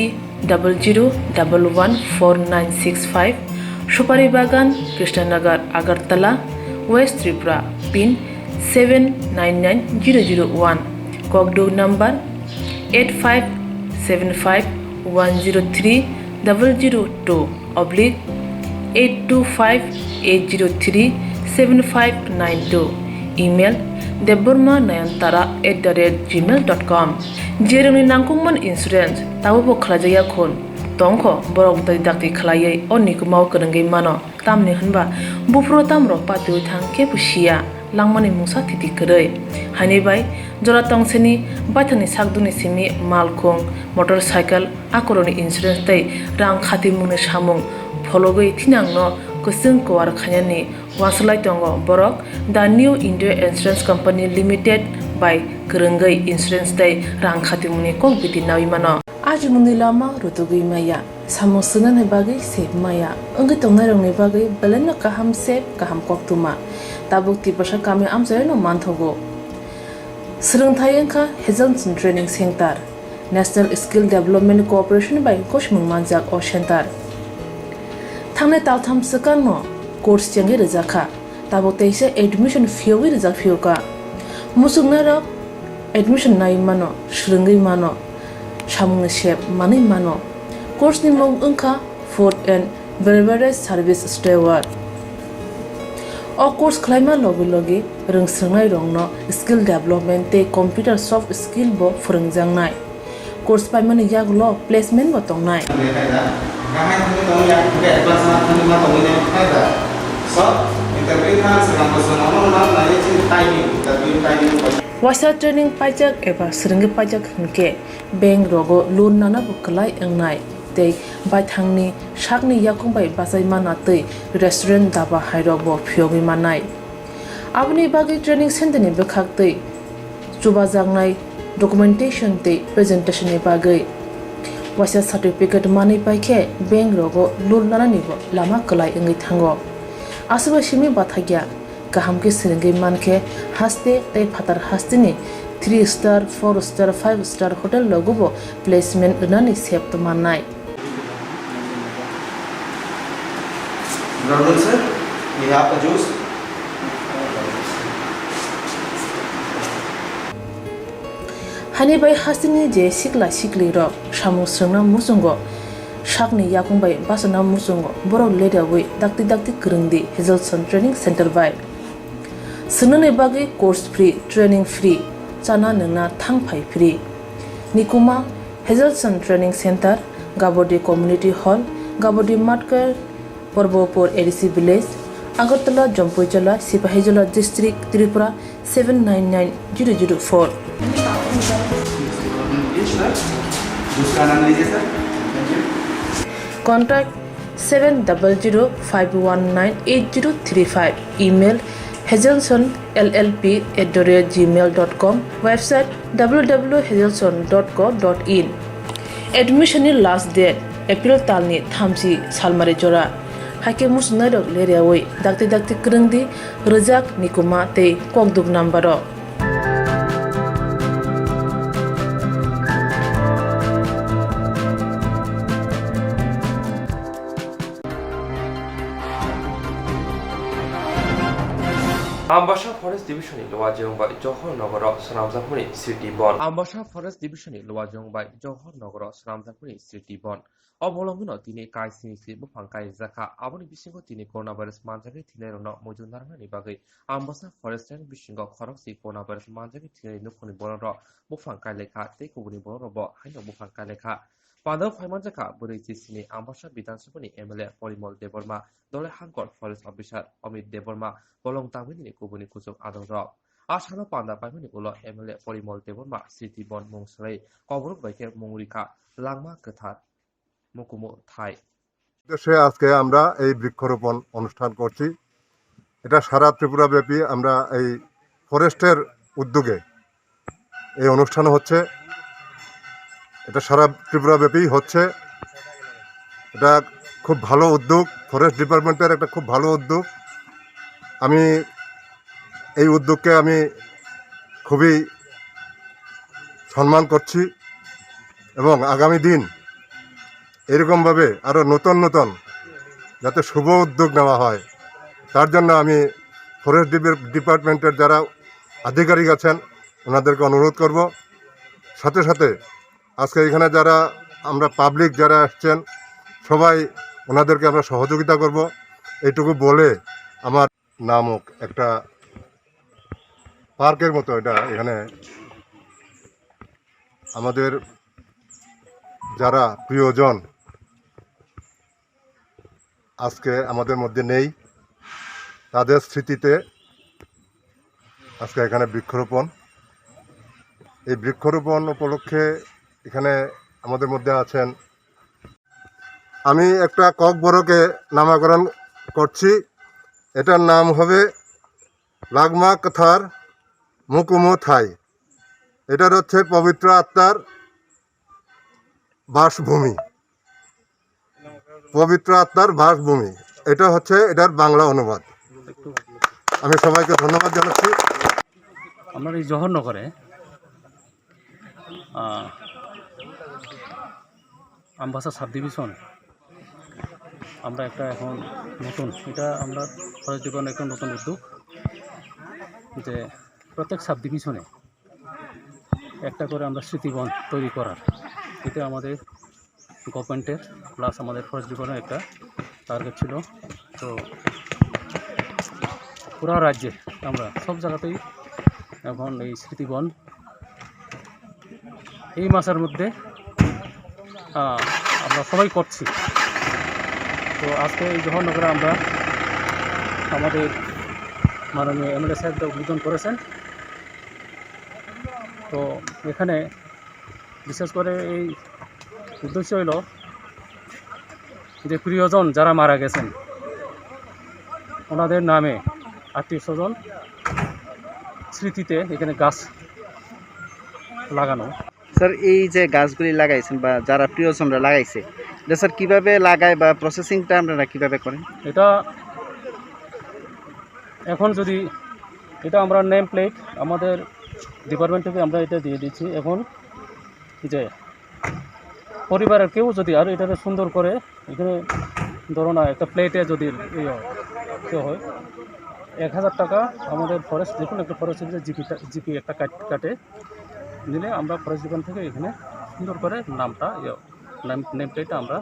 00114965 Shupari Bagan Krishnanagar Agartala West Tripura pin 799001 Kokborok number 8575103825-825-803-7592 email debormanayantara@gmail.com jeroni nangkungman insurance tabo khlajaya khon tongkho borok dai dakti khlaiei onikumau kerengei mano tamni hanba bufro tamro patu thangke pusia langmani musa thiti kerei hani bai jora tongseni bathani sakduni simi malkhung motorcycle akoroni insurance tai rang khati mune samung phologoi thinangno kusung kwar khanyani waslai tongo borok the new india insurance company limited by kerengei insurance tai rang khati mune kok biti nawi mano aji mundi lama rutugui maya samusunan he bagai sep maya angi tongnai rongni bagai belena kaham sep kaham koktuma tabuk ti pasha kami amjai no manthogo Swrangchati engkha Hejalson Training Center National Skill Development Corporation by Koshmung Manjak O Center Thangne taltham sakano course changi rizakha tabo teise admission fee wi rizak fee ka musungna ro admission nai mano shringai mano samung shep mani mano course ni mong engkha food and beverage service steward O course khlaima logi logi rungsrangnai rongno skill development te computer soft skill bo phurungjangnai course paimani yaglo placement bo tongnai Waisa training pajak eba serengge pajak hengke bank rogo loan nana bukalai engnai tei bai thangni sakni yakung bai basai mana tei restaurant daba hairok bo phiogi manai aboni bagi training center ni bekhak tei chuba jangnai documentation tei presentation ni bagai waisa certificate mani paikhe bank rogo loan nana ni bo lama kalai engai thango asuba simi bathagya kaham ke serengge manke haste tei phatar haste ni 3 star 4 star 5 star hotel logo placement nani sep to manai Good sir, we have the juice. Hani bai hasini je sikla sikli ro samu srna musungo sakni yakung bai basana musungo borok leda wi dakti krungdi Hazelson Training Center bai sunune bagi course free training free chana nungna thangphai free nikuma Hazelson Training Center Gabodi Community Hall Gabodi Matkar Porbopur ADC Village Agartala Jampuijala Sipahijala District Tripura 799004 Contact 7005198035 email hazelsonllp@gmail.com website www.hazelson.co.in Admission last date April talni thamsi salmari jora hake musnai rok leriawai dakti krungdi rejak nikuma tei kokduk nambaro Ambasha Forest Division in Lowajong by Johor Nagara Sramjapuri City Bon. Ambasha Forest Division in Lowajong by Johor Nagara Sramjapuri City Bon. অবলম্বন তিনি কাইসিনিসি বুফাংকাই জাকা আবনি বিসিংহ তিনি corona virus মানজাগে থিলেরন মজুনারনানি বাগৈ Ambassa Forster বিসিংহ খরকসি corona virus মানজাগে থিলের নুখনি বড়র বুফাংকাই লেখা তে কুবনি বড়রব হাইন বুফাংকাই লেখা পাদব ফাইমান জাকা বरै জিসিনি Ambassa বিধানসভানি MLA Parimal Debbarma দলে হাঙ্কর forest officer Amit Debbarma বলং তামিনি কুবনি কুচক আদর আসানো পান্দা পাইমনি উল এমএলএ পরিমল দেববর্মা স্মৃতি বন মুংসলাই কবরক বাইকে মুংরিকা লাংমা কথার মুকুমো থাই দেশে আজকে আমরা এই বৃক্ষরোপণ অনুষ্ঠান করছি এটা সারা ত্রিপুরা ব্যাপী আমরা এই ফরেস্টের উদ্যোগে এই অনুষ্ঠান হচ্ছে এটা সারা ত্রিপুরা ব্যাপী হচ্ছে এটা খুব ভালো উদ্যোগ ফরেস্ট ডিপার্টমেন্টের একটা খুব ভালো উদ্যোগ আমি এই উদ্যোগকে আমি খুবই সম্মান করছি এবং আগামী দিন এরকমভাবে আরও নতুন যাতে শুভ উদ্যোগ নেওয়া হয় তার জন্য আমি ফরেস্ট ডিপার্টমেন্টের যারা আধিকারিক আছেন ওনাদেরকে অনুরোধ করব সাথে সাথে আজকে এখানে যারা আমরা পাবলিক যারা আসছেন সবাই ওনাদেরকে আমরা সহযোগিতা করব এইটুকু বলে আমার নামক একটা পার্কের মতো এটা এখানে আমাদের যারা প্রিয়জন আজকে আমাদের মধ্যে নেই তাদের স্মৃতিতে আজকে এখানে বৃক্ষরোপণ এই বৃক্ষরোপণ উপলক্ষে এখানে আমাদের মধ্যে আছেন আমি একটা ককবরকে নামকরণ করছি এটার নাম হবে লাগমা কথার মুকুমো থাই এটার হচ্ছে পবিত্র আত্মার বাসভূমি পবিত্র আত্মার বাসভূমি এটা হচ্ছে এটার বাংলা অনুবাদ আমি সবাইকে ধন্যবাদ জানাচ্ছি আমরা এই জওহরনগরে আমবাসা সাব ডিভিশন আমরা একটা এখন নতুন এটা আমরা ফরেস্ট ডিপার্টমেন্ট একটা নতুন উদ্যোগ যে প্রত্যেক সাব ডিভিশনে একটা করে আমরা স্মৃতিবন তৈরি করার এটা আমাদের গভর্নমেন্টের প্লাস আমাদের ফরেস্ট ডিপার্টমেন্টের একটা টার্গেট ছিল তো পুরো রাজ্যে আমরা সব জায়গাতেই এখন এই স্মৃতিবন এই মাসের মধ্যে আমরা সবাই করছি তো আজকে এই জওহরনগরে আমরা আমাদের মাননীয় এমএলএ সাহেব উদ্বোধন করেছেন। তো এখানে বিশেষ করে এই উদ্দেশ্য হইল যে প্রিয়জন যারা মারা গেছেন ওনাদের নামে আত্মীয় স্বজন স্মৃতিতে এখানে গাছ লাগানো। স্যার এই যে গাছগুলি লাগাইছেন বা যারা প্রিয়জনরা লাগাইছে এটা স্যার কীভাবে লাগায় বা প্রসেসিংটা আপনারা কীভাবে করেন? এটা এখন যদি এটা আমরা নেম প্লেট আমাদের ডিপার্টমেন্ট থেকে আমরা এটা দিয়ে দিচ্ছি। এখন যে পরিবারের কেউ যদি আর এটাকে সুন্দর করে এখানে ধরো না একটা প্লেটে যদি কেউ হয় 1000 টাকা আমাদের ফরেস্ট দেখুন একটা ফরেস্ট জিপি একটা কাটে দিলে আমরা ফরেস্ট ডিপার্টমেন্ট থেকে এখানে সুন্দর করে নামটা নেম প্লেটটা আমরা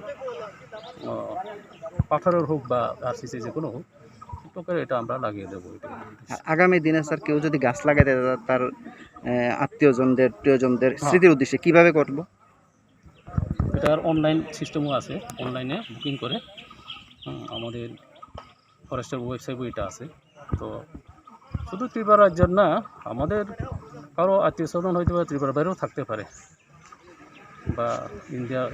পাথরের হোক বা আরসিসি যে কোনো হোক করে এটা আমরা লাগিয়ে দেবো। আগামী দিনে স্যার কেউ যদি গাছ লাগাইতে তার আত্মীয়জনদের প্রিয়জনদের স্মৃতির উদ্দেশ্যে কীভাবে করব? এটার অনলাইন সিস্টেমও আছে, অনলাইনে বুকিং করে আমাদের ফরেস্টের ওয়েবসাইটও এটা আছে। তো শুধু ত্রিপুরা রাজ্যের না, আমাদের কারো আত্মীয় স্বজন হয়তো বা ত্রিপুরার বাইরেও থাকতে পারে বা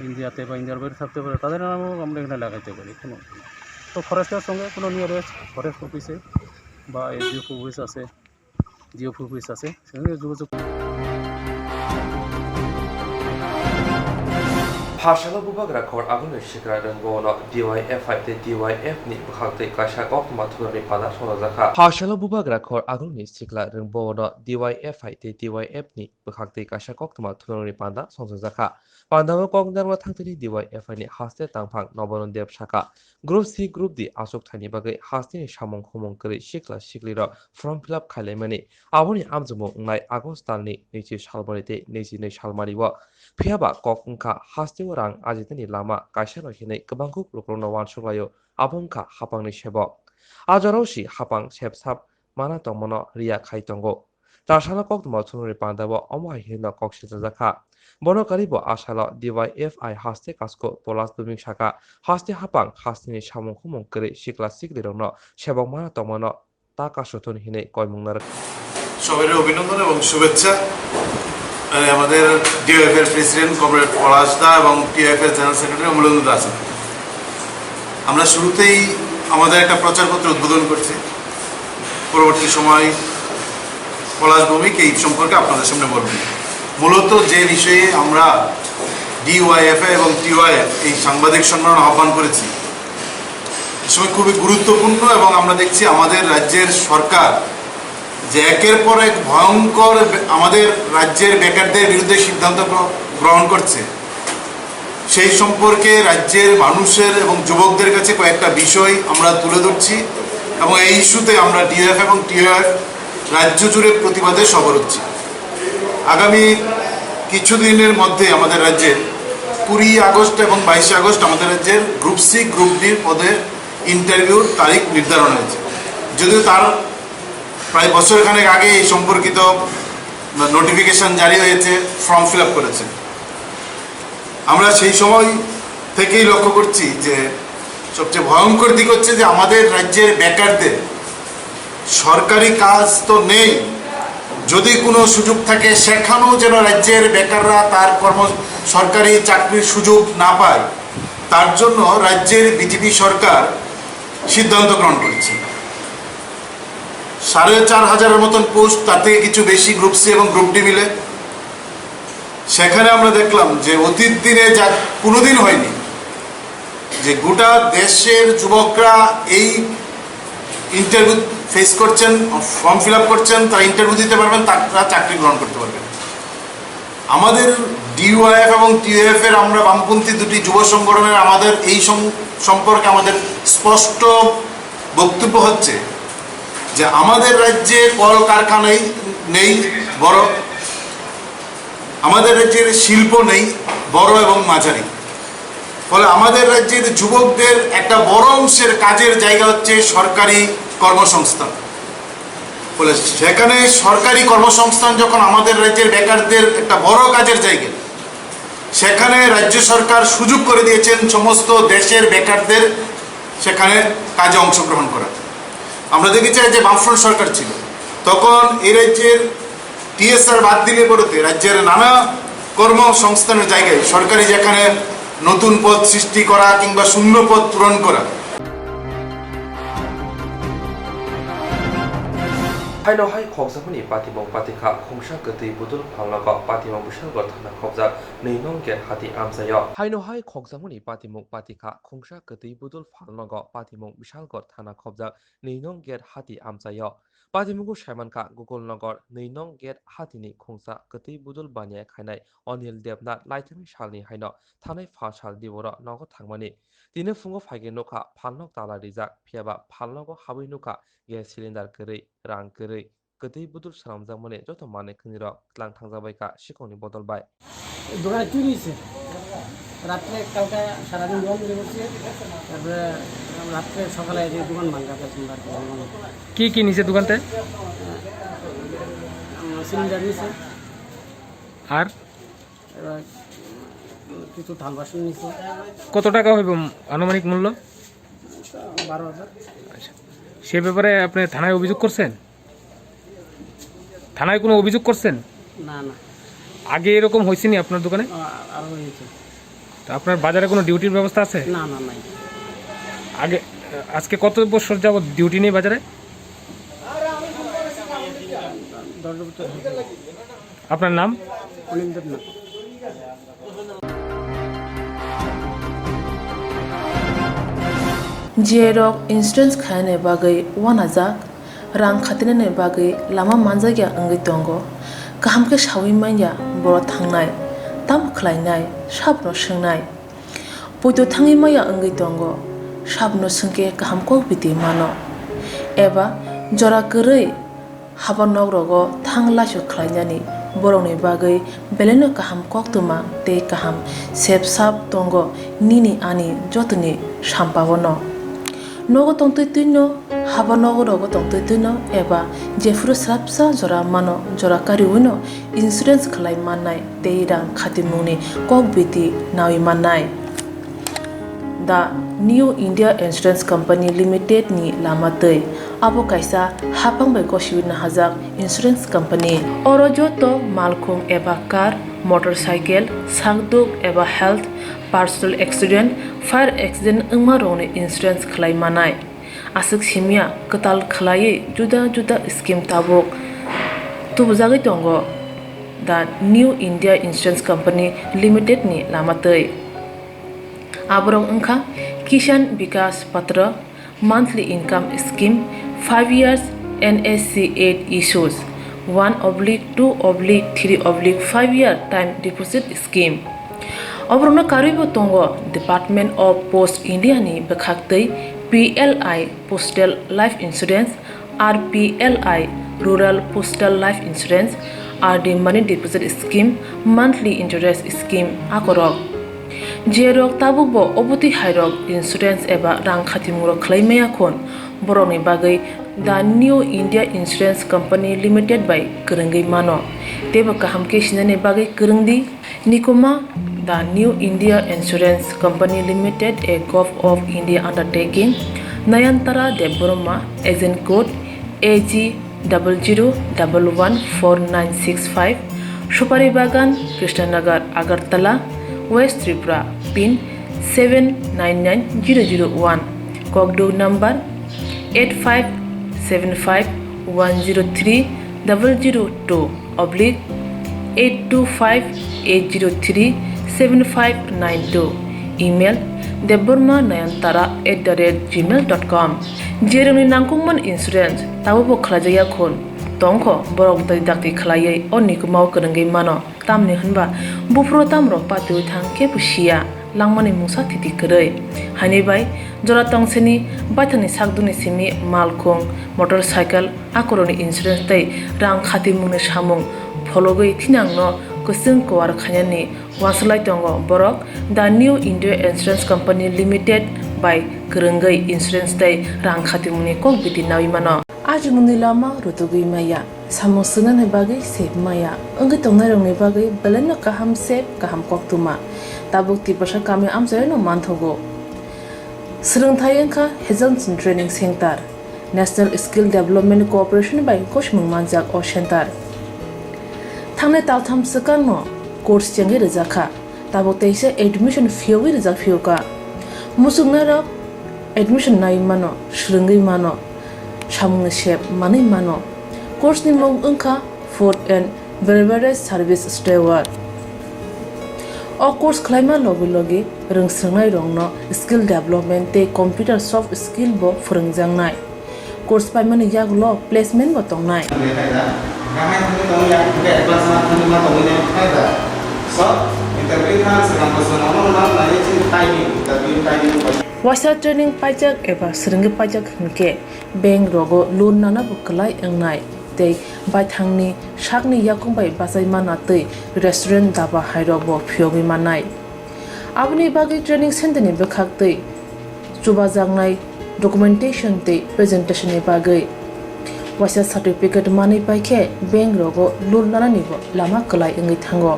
ইন্ডিয়াতে বা ইন্ডিয়ার বাইরে থাকতে পারে, তাদের নামও আমরা এখানে লাগাইতে পারি। কোনো তো ফরেস্টের সঙ্গে কোনো নিয়ারেস্ট ফরেস্ট অফিসে বা জিও অফিস আছে সেখানে যোগাযোগ। Hashala bubak rakor agun shikra rangono DYFI te DYF ni bkhakte kasha Koktwma thulani pada sonozakha. Hashala bubak rakor agun shikra rangono DYFI te DYF ni bkhakte kasha Koktwma thulani pada sonozakha. Pandawa Kokborok thangtini DYFI ni haste tangphang nobonon deb shaka. Group C Group D asok thani bagai haste ni samong khomong kri shikla shikliro form fill up khailaimani. Aboni amjumo ngai August talni 20 salbarite 22 salmariwo. Phiaba kokungka haste rang ajitani lama kaisano hinai kebangkuk lokrono wan suglayo abongka hapangni sebok ajarosi hapang sepsap mana tongmono ria khaitongo tashala Koktwma thulani pandabo omai hino koksijaka bono karibo asalo DYFI haste kasko polas duming saka haste hapang hasteni samong khumong kre sikla siklirono sebok mana tongmono takasotun hinai koimungnar সবাই অভিনন্দন এবং শুভেচ্ছা। আমাদের ডিওএফ এর president comrade Palash da এবং TF এর general secretary অমূল্য আছেন। আমরা শুরুতেই আমাদের একটা প্রচারপত্র উদ্বোধন করছি। পরবর্তী সময় পলাশ ভৌমিক এই সম্পর্কে আপনাদের সামনে বলবেন। মূলত যে বিষয়ে আমরা ডিওয়াইএফ এবং টিওয়াইএফ এই সাংবাদিক সম্মেলন আহ্বান করেছি এই সময় খুবই গুরুত্বপূর্ণ এবং আমরা দেখছি আমাদের রাজ্যের সরকার যে একের পর এক ভয়ঙ্কর আমাদের রাজ্যের বেকারদের বিরুদ্ধে সিদ্ধান্ত গ্রহণ করছে। সেই সম্পর্কে রাজ্যের মানুষের এবং যুবকদের কাছে কয়েকটা বিষয় আমরা তুলে ধরছি এবং এই ইস্যুতে আমরা ডিএফ এবং টিএফ রাজ্য জুড়ে প্রতিবাদে সফর হচ্ছি। আগামী কিছুদিনের মধ্যে আমাদের রাজ্যে 20 আগস্ট এবং 22 আগস্ট আমাদের রাজ্যের গ্রুপ সি গ্রুপ ডি পদে ইন্টারভিউর তারিখ নির্ধারণ হয়েছে। যদিও তার প্রায় বছরখানেক আগে এই সম্পর্কিত নোটিফিকেশন জারি হয়েছে, ফর্ম ফিল আপ করেছে। আমরা সেই সময় থেকেই লক্ষ্য করছি যে সবচেয়ে ভয়ঙ্কর দিক হচ্ছে যে আমাদের রাজ্যের বেকারদের সরকারি কাজ তো নেই, যদি কোনো সুযোগ থাকে সেখানেও যেন রাজ্যের বেকাররা তার সরকারি চাকরির সুযোগ না পায়, তার জন্য রাজ্যের বিজেপি সরকার সিদ্ধান্ত গ্রহণ করেছে। 4500-এর মতন পোস্ট, তার থেকে কিছু বেশি গ্রুপ সি এবং গ্রুপ ডি মিলে। সেখানে আমরা দেখলাম যে অতীত দিনে যা কোনোদিন হয়নি যে গোটা দেশের যুবকরা এই ইন্টারভিউ ফেস করছেন, ফর্ম ফিল আপ করছেন, তারা ইন্টারভিউ দিতে পারবেন, তারা চাকরি গ্রহণ করতে পারবেন। আমাদের ডিওয়াইএফ এবং টিওএফ এর আমরা বামপন্থী দুটি যুব সংগঠনের আমাদের এই সম্পর্কে আমাদের স্পষ্ট বক্তব্য হচ্ছে যে আমাদের রাজ্যে কলকারখানাই নেই বড়, আমাদের রাজ্যের শিল্প নেই বড় এবং মাঝারি, ফলে আমাদের রাজ্যের যুবকদের একটা বড় অংশের কাজের জায়গা হচ্ছে সরকারি কর্মসংস্থান। ফলে সেখানে সরকারি কর্মসংস্থান যখন আমাদের রাজ্যের বেকারদের একটা বড় কাজের জায়গা, সেখানে রাজ্য সরকার সুযোগ করে দিয়েছেন সমস্ত দেশের বেকারদের সেখানে কাজে অংশগ্রহণ করা। আমরা দেখেছি যে বামফ্রন্ট সরকার ছিল, তখন এই রাজ্যের টিএসআর বাদ দিলে পড়তে রাজ্যের নানা কর্মসংস্থানের জায়গায় সরকারি যেখানে নতুন পদ সৃষ্টি করা কিংবা শূন্য পদ পূরণ করা। Hainohai khoksamani patimong patikha khongsa gati budul phalnaga patimong bisalgor thana khobjak neinong get hati amsayo. Hainohai khoksamani patimong patikha khongsa gati budul phalnaga patimong bisalgor thana khobjak neinong get hati amsayo. Patimungu Shaimanka Google Nagor Neinong get Hatini Khongsa Gati Budul Banya Khainai Onil Debnat Lightning Shalni Haino Tanai Fashal Divora Nogo Tangmani Dine Fungo Fage Noka Palnok Tala Rizak Piaba Palnogo Hawi Nuka Gas Cylinder Kiri Rang Kiri Gati Budul Salamzamane Jotomane Kuniro Klang Tangzabaika Shikoni Bottle by দোকানে চুরি হয়েছে রাত্রে কালকে সারাদিন বন্ধ রেখেছে তারপরে রাত্রে সকালে যে দোকান ভাঙা কি কি নিচে দোকানতে সিলিন্ডার নিছে আর কিছু থাল বাসন নিছে। কত টাকা হইব আনুমানিক মূল্য? 12,000। আচ্ছা, সে ব্যাপারে আপনি থানায় অভিযোগ করছেন? থানায় কোনো অভিযোগ করছেন? না না, আগে এরকম হয়েছে নি আপনার দোকানে? আরো হয়েছে। তো আপনার বাজারে কোনো ডিউটির ব্যবস্থা আছে? না না নাই। আগে আজকে কত বছর যাবত ডিউটি নেই বাজারে? 10 বছর। আপনার নাম? Anil Debnath. Jerok insurance khane bagai wanajak rang khatine bagai lama manjagya angai tongo kahamke shawi manya boro thangnai tam khlainai sabno swngnai poito thangi maya angai tongo sabno sungke kahamko biti mano eba jora korei habanok rogo thanglasho khlainani boroni bagai beleno kaham koktwma te kaham sep sap tongo nini ani jotoni sampabono nogo tongtoi tuino haba nogo rogo tongtoi tuino eba jefru srapsa jora mano jora kariwino insurance khlai manai teirang khatimuni kokbiti nawi manai. The New India Insurance Company Limited ni lamatei abo kaisa hapang bai kosibina hajak insurance company oro joto malkhung eba car motorcycle sakduk eba health personal accident fire accident ungma roni insurance khlai manai asuk simia katal khlai juda juda scheme tabok tubujagi tongo the New India Insurance Company Limited ni lamatei aborok ungkha Kishan Vikas Patra monthly income scheme 5 years NSC 8 issues 1/2/3/5 year time deposit scheme obrona karibo tongo Department of Post India ni bekhaktei PLI Postal Life Insurance RPLI Rural Postal Life Insurance RD Money Deposit Scheme monthly interest scheme akorok Jerok tabukbo oboti hairok insurance eba rang khatimuro khlaimaya khon boroni bagai the New India Insurance Company Limited by Kurungi mano teba kahamke sinane bagai kurungdi nikoma the New India Insurance Company Limited a Gulf of India undertaking Nayantara Deborma agent code AG 00114965 Shupari Bagan Krishnanagar Agartala West Tripura pin 799001 Kokdo number 85751002/8258037592 email debormanayantara@gmail.com jeroni nangkungman insurance tabobo khlajaya khon tongkho borok dai dakti khlaiye onikumau kurungai mano tamni hunba bufro tamro patu thangke pusia langmani mungsa thiti korei hani bai jora tongseni baithani sakduni simi malkhung motorcycle akoroni insurance tai rang khati mungni samung phologoi thinangno kusung kwar khanyani waslai tongo borok the New India Insurance Company Limited by kurungai insurance tai rang khati mungni kokbiti nawi mano aji mungni lama rutugui maya samosuna ne bagai sep maya angai tongnai rong ne bagai beleno kaham sep kaham koktwma tabuk ti pasha kami amjai no manthogo Swrangchati angkha Hejelson Training Center, National Skill Development Corporation by Koshmung Manjak O Center. Thangnai taltham sekan no course changi rizakha, tabo teise admission fee rizak fioka. Musungna rok admission nai mano, shringi mano, shamung shep mani mano. Course ni mong angkha Food and Beverage Service Steward. O course khlaima logi rungsrangnai rongno skill development te computer soft skill bo phurungjangnai. Course paimani yaglo placement bo tongnai. Wasa training pajak eba seringi pajak hingke bank rogo loan nana bukalai engnai tei baithangni shakni yakung bai basai mana tei restaurant daba hairok bo phiogi manai abni bagi training center ni bekhak tei chuba jangnai documentation tei presentation ni bagai wasa certificate mani paikhe bank rogo loan nana ni bo lama kalai engai thango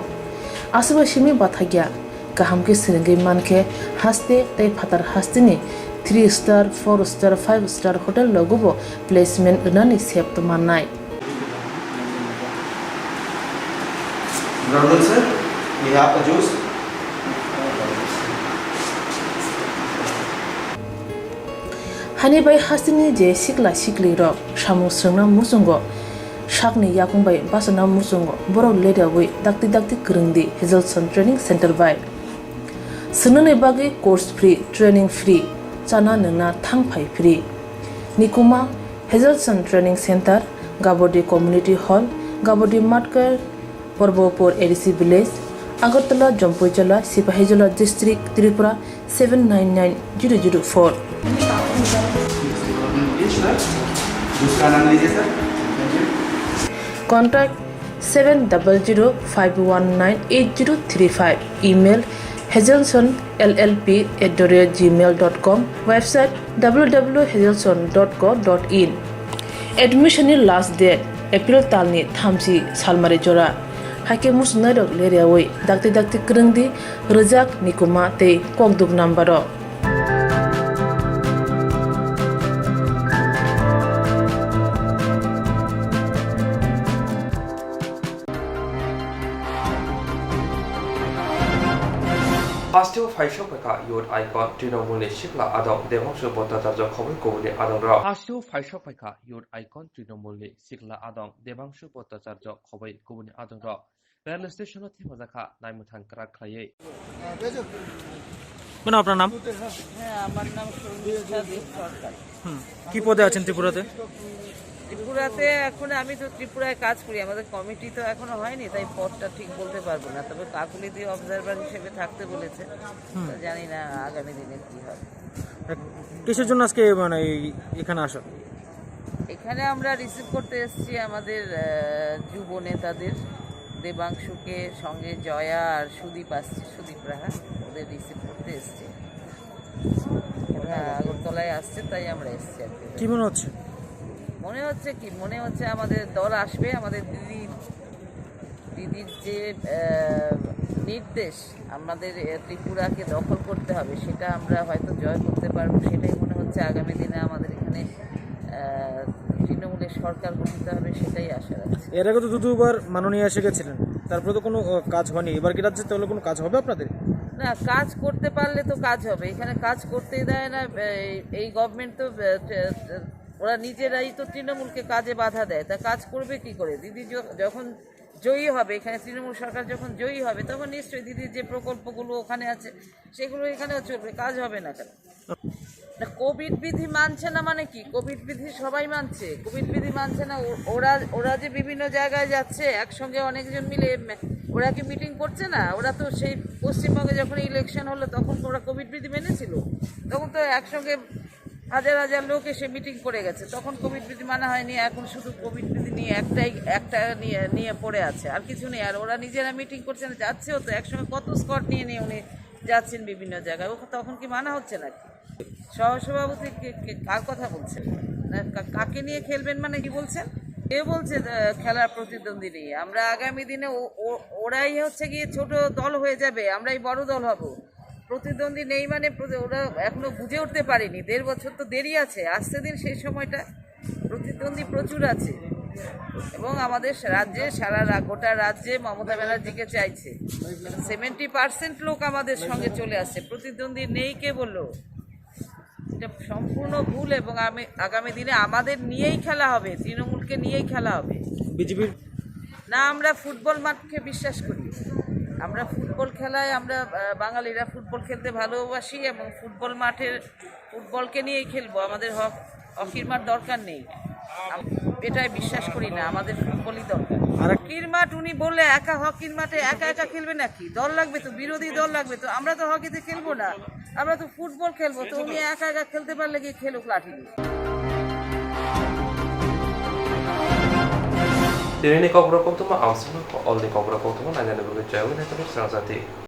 asuba simi bathagya kahamke seringi manke haste tei phatar hastini 3 star 4 star 5 star hotel logo bo placement unani sep to manai. Brother sir, we have a juice. Hani bai hasini je sikla sikli ro shamu srangna musungo shakni yakung bai basana musungo borok leda wi dakti krungdi Hejelson Training Center bai sunane bagi course free training free chana nungna thangphai free nikuma Hejelson Training Center Gabodi Community Hall Gabodi Matkar Porbopur ADC Village Agartala Jompoijola Sipahijola District Tripura 799004. Contact 7005198035. Email hejelsonllp@gmail.com. Website www.hejelson.co.in. Admission last date April talni thamsi salmare jora. Hake musnarok leriawai dakti krungdi rejak nikuma tei kokduk nambaro. Hasteo Faisho Peka Yod Icon Trinamuli Shikla Adong Demongshu Botatarjo Kobi Kobuni Adong Ra Hasteo Faisho Peka Yod Icon Trinamuli Shikla Adong Demongshu Botatarjo Kobi Kobuni Adong Ra Rail Station of Timazaka Naimutang Kraklaye কোন আপনার নাম হ্যাঁ আমার নাম স্বরূপচাঁদি সরকার কি পদে আছেন ত্রিপুরাতে ত্রিপুরাতে এখন আমি তো ত্রিপুরায় কাজ করি আমাদের কমিটি তো এখনো হয়নি তাই পদটা ঠিক বলতে পারবো না তবে কাকুলি দিয়ে অবজারভার হিসেবে থাকতে বলেছে জানি না আগামী দিনে কি হবে কিসের জন্য আজকে মানে এখানে আসা এখানে আমরা রিসিভ করতে এসেছি আমাদের যুব নেতাদের দেবাংশুকে সঙ্গে জয়া আর সুদীপ আসছে সুদীপ রাহা ওদের রিসিভ করতে এসেছি ওরা আগরতলায় আসছে তাই আমরা এসেছি আর কি মনে হচ্ছে মনে হচ্ছে আমাদের দল আসবে আমাদের দিদির যে নির্দেশ আমাদের ত্রিপুরাকে দখল করতে হবে সেটা আমরা হয়তো জয় করতে পারবো সেটাই মনে হচ্ছে আগামী দিনে আমাদের এখানে তৃণমূলের সরকার গঠিত হবে সেটাই আশা রাখছি এর আগে তো দুবার মাননীয় এসে গেছিলেন তারপরে তো কোনো কাজ হয়নি এবার কি রাজ্যে তাহলে কোনো কাজ হবে আপনাদের না কাজ করতে পারলে তো কাজ হবে এখানে কাজ করতেই দেয় না এই গভর্নমেন্ট তো ওরা নিজেরাই তো তৃণমূলকে কাজে বাধা দেয় তা কাজ করবে কি করে দিদি যখন জয়ী হবে এখানে তৃণমূল সরকার যখন জয়ী হবে তখন নিশ্চয়ই দিদির যে প্রকল্পগুলো ওখানে আছে সেগুলো এখানেও চলবে কাজ হবে না কেন কোভিড বিধি মানছে না মানে কি কোভিড বিধি সবাই মানছে কোভিড বিধি মানছে না ওরা যে বিভিন্ন জায়গায় যাচ্ছে একসঙ্গে অনেকজন মিলে ওরা কি মিটিং করছে না ওরা তো সেই পশ্চিমবঙ্গে যখন ইলেকশন হলো তখন ওরা কোভিড বিধি মেনেছিল তখন তো একসঙ্গে হাজার লোক এসে মিটিং করে গেছে তখন কোভিড বিধি মানা হয়নি এখন শুধু কোভিড বিধি নিয়ে একটা নিয়ে পড়ে আছে আর কিছু নেই আর ওরা নিজেরা মিটিং করছে না যাচ্ছেও তো একসঙ্গে কত স্কট নিয়ে উনি যাচ্ছেন বিভিন্ন জায়গায় তখন কি মানা হচ্ছে নাকি সহসভাপতি কার কথা বলছেন কাকে নিয়ে খেলবেন মানে কি বলছেন কে বলছে খেলার প্রতিদ্বন্দ্বী নিয়ে আমরা আগামী দিনে ওরাই হচ্ছে গিয়ে ছোট দল হয়ে যাবে আমরাই বড় দল হব প্রতিদ্বন্দ্বী নেই মানে ওরা এখনো বুঝে উঠতে পারেনি, 1.5 বছর তো দেরি আছে, আসতে দিন সেই সময়টা। প্রতিদ্বন্দ্বী প্রচুর আছে এবং আমাদের রাজ্যে গোটা রাজ্যে মমতা ব্যানার্জিকে চাইছে। 70% লোক আমাদের সঙ্গে চলে আসছে, প্রতিদ্বন্দ্বী নেই কে বললো? এটা সম্পূর্ণ ভুল এবং আগামী দিনে আমাদের নিয়েই খেলা হবে, তৃণমূলকে নিয়েই খেলা হবে। বিজেপির না, আমরা ফুটবল মাঠকে বিশ্বাস করি, আমরা ফুটবল খেলায় আমরা বাঙালিরা ফুটবল খেলতে ভালোবাসি এবং ফুটবলকে নিয়েই খেলবো, আমাদের হকির মাঠ দরকার নেই, এটাই বিশ্বাস করি না, আমাদের ফুটবলই দরকার। হকির মাঠ উনি বললে একা হকির মাঠে একা একা খেলবে নাকি? দল লাগবে তো, বিরোধী দল লাগবে তো। আমরা তো হকিতে খেলবো না, আমরা তো ফুটবল খেলবো, তো উনি একা একা খেলতে পারলে গিয়ে খেলুক লাঠি দিয়ে। Dini Kokborok Koktwma, Koktwma, Oldi Kokborok Koktwma, Nanya Nebugi Jawa, Swrangchati.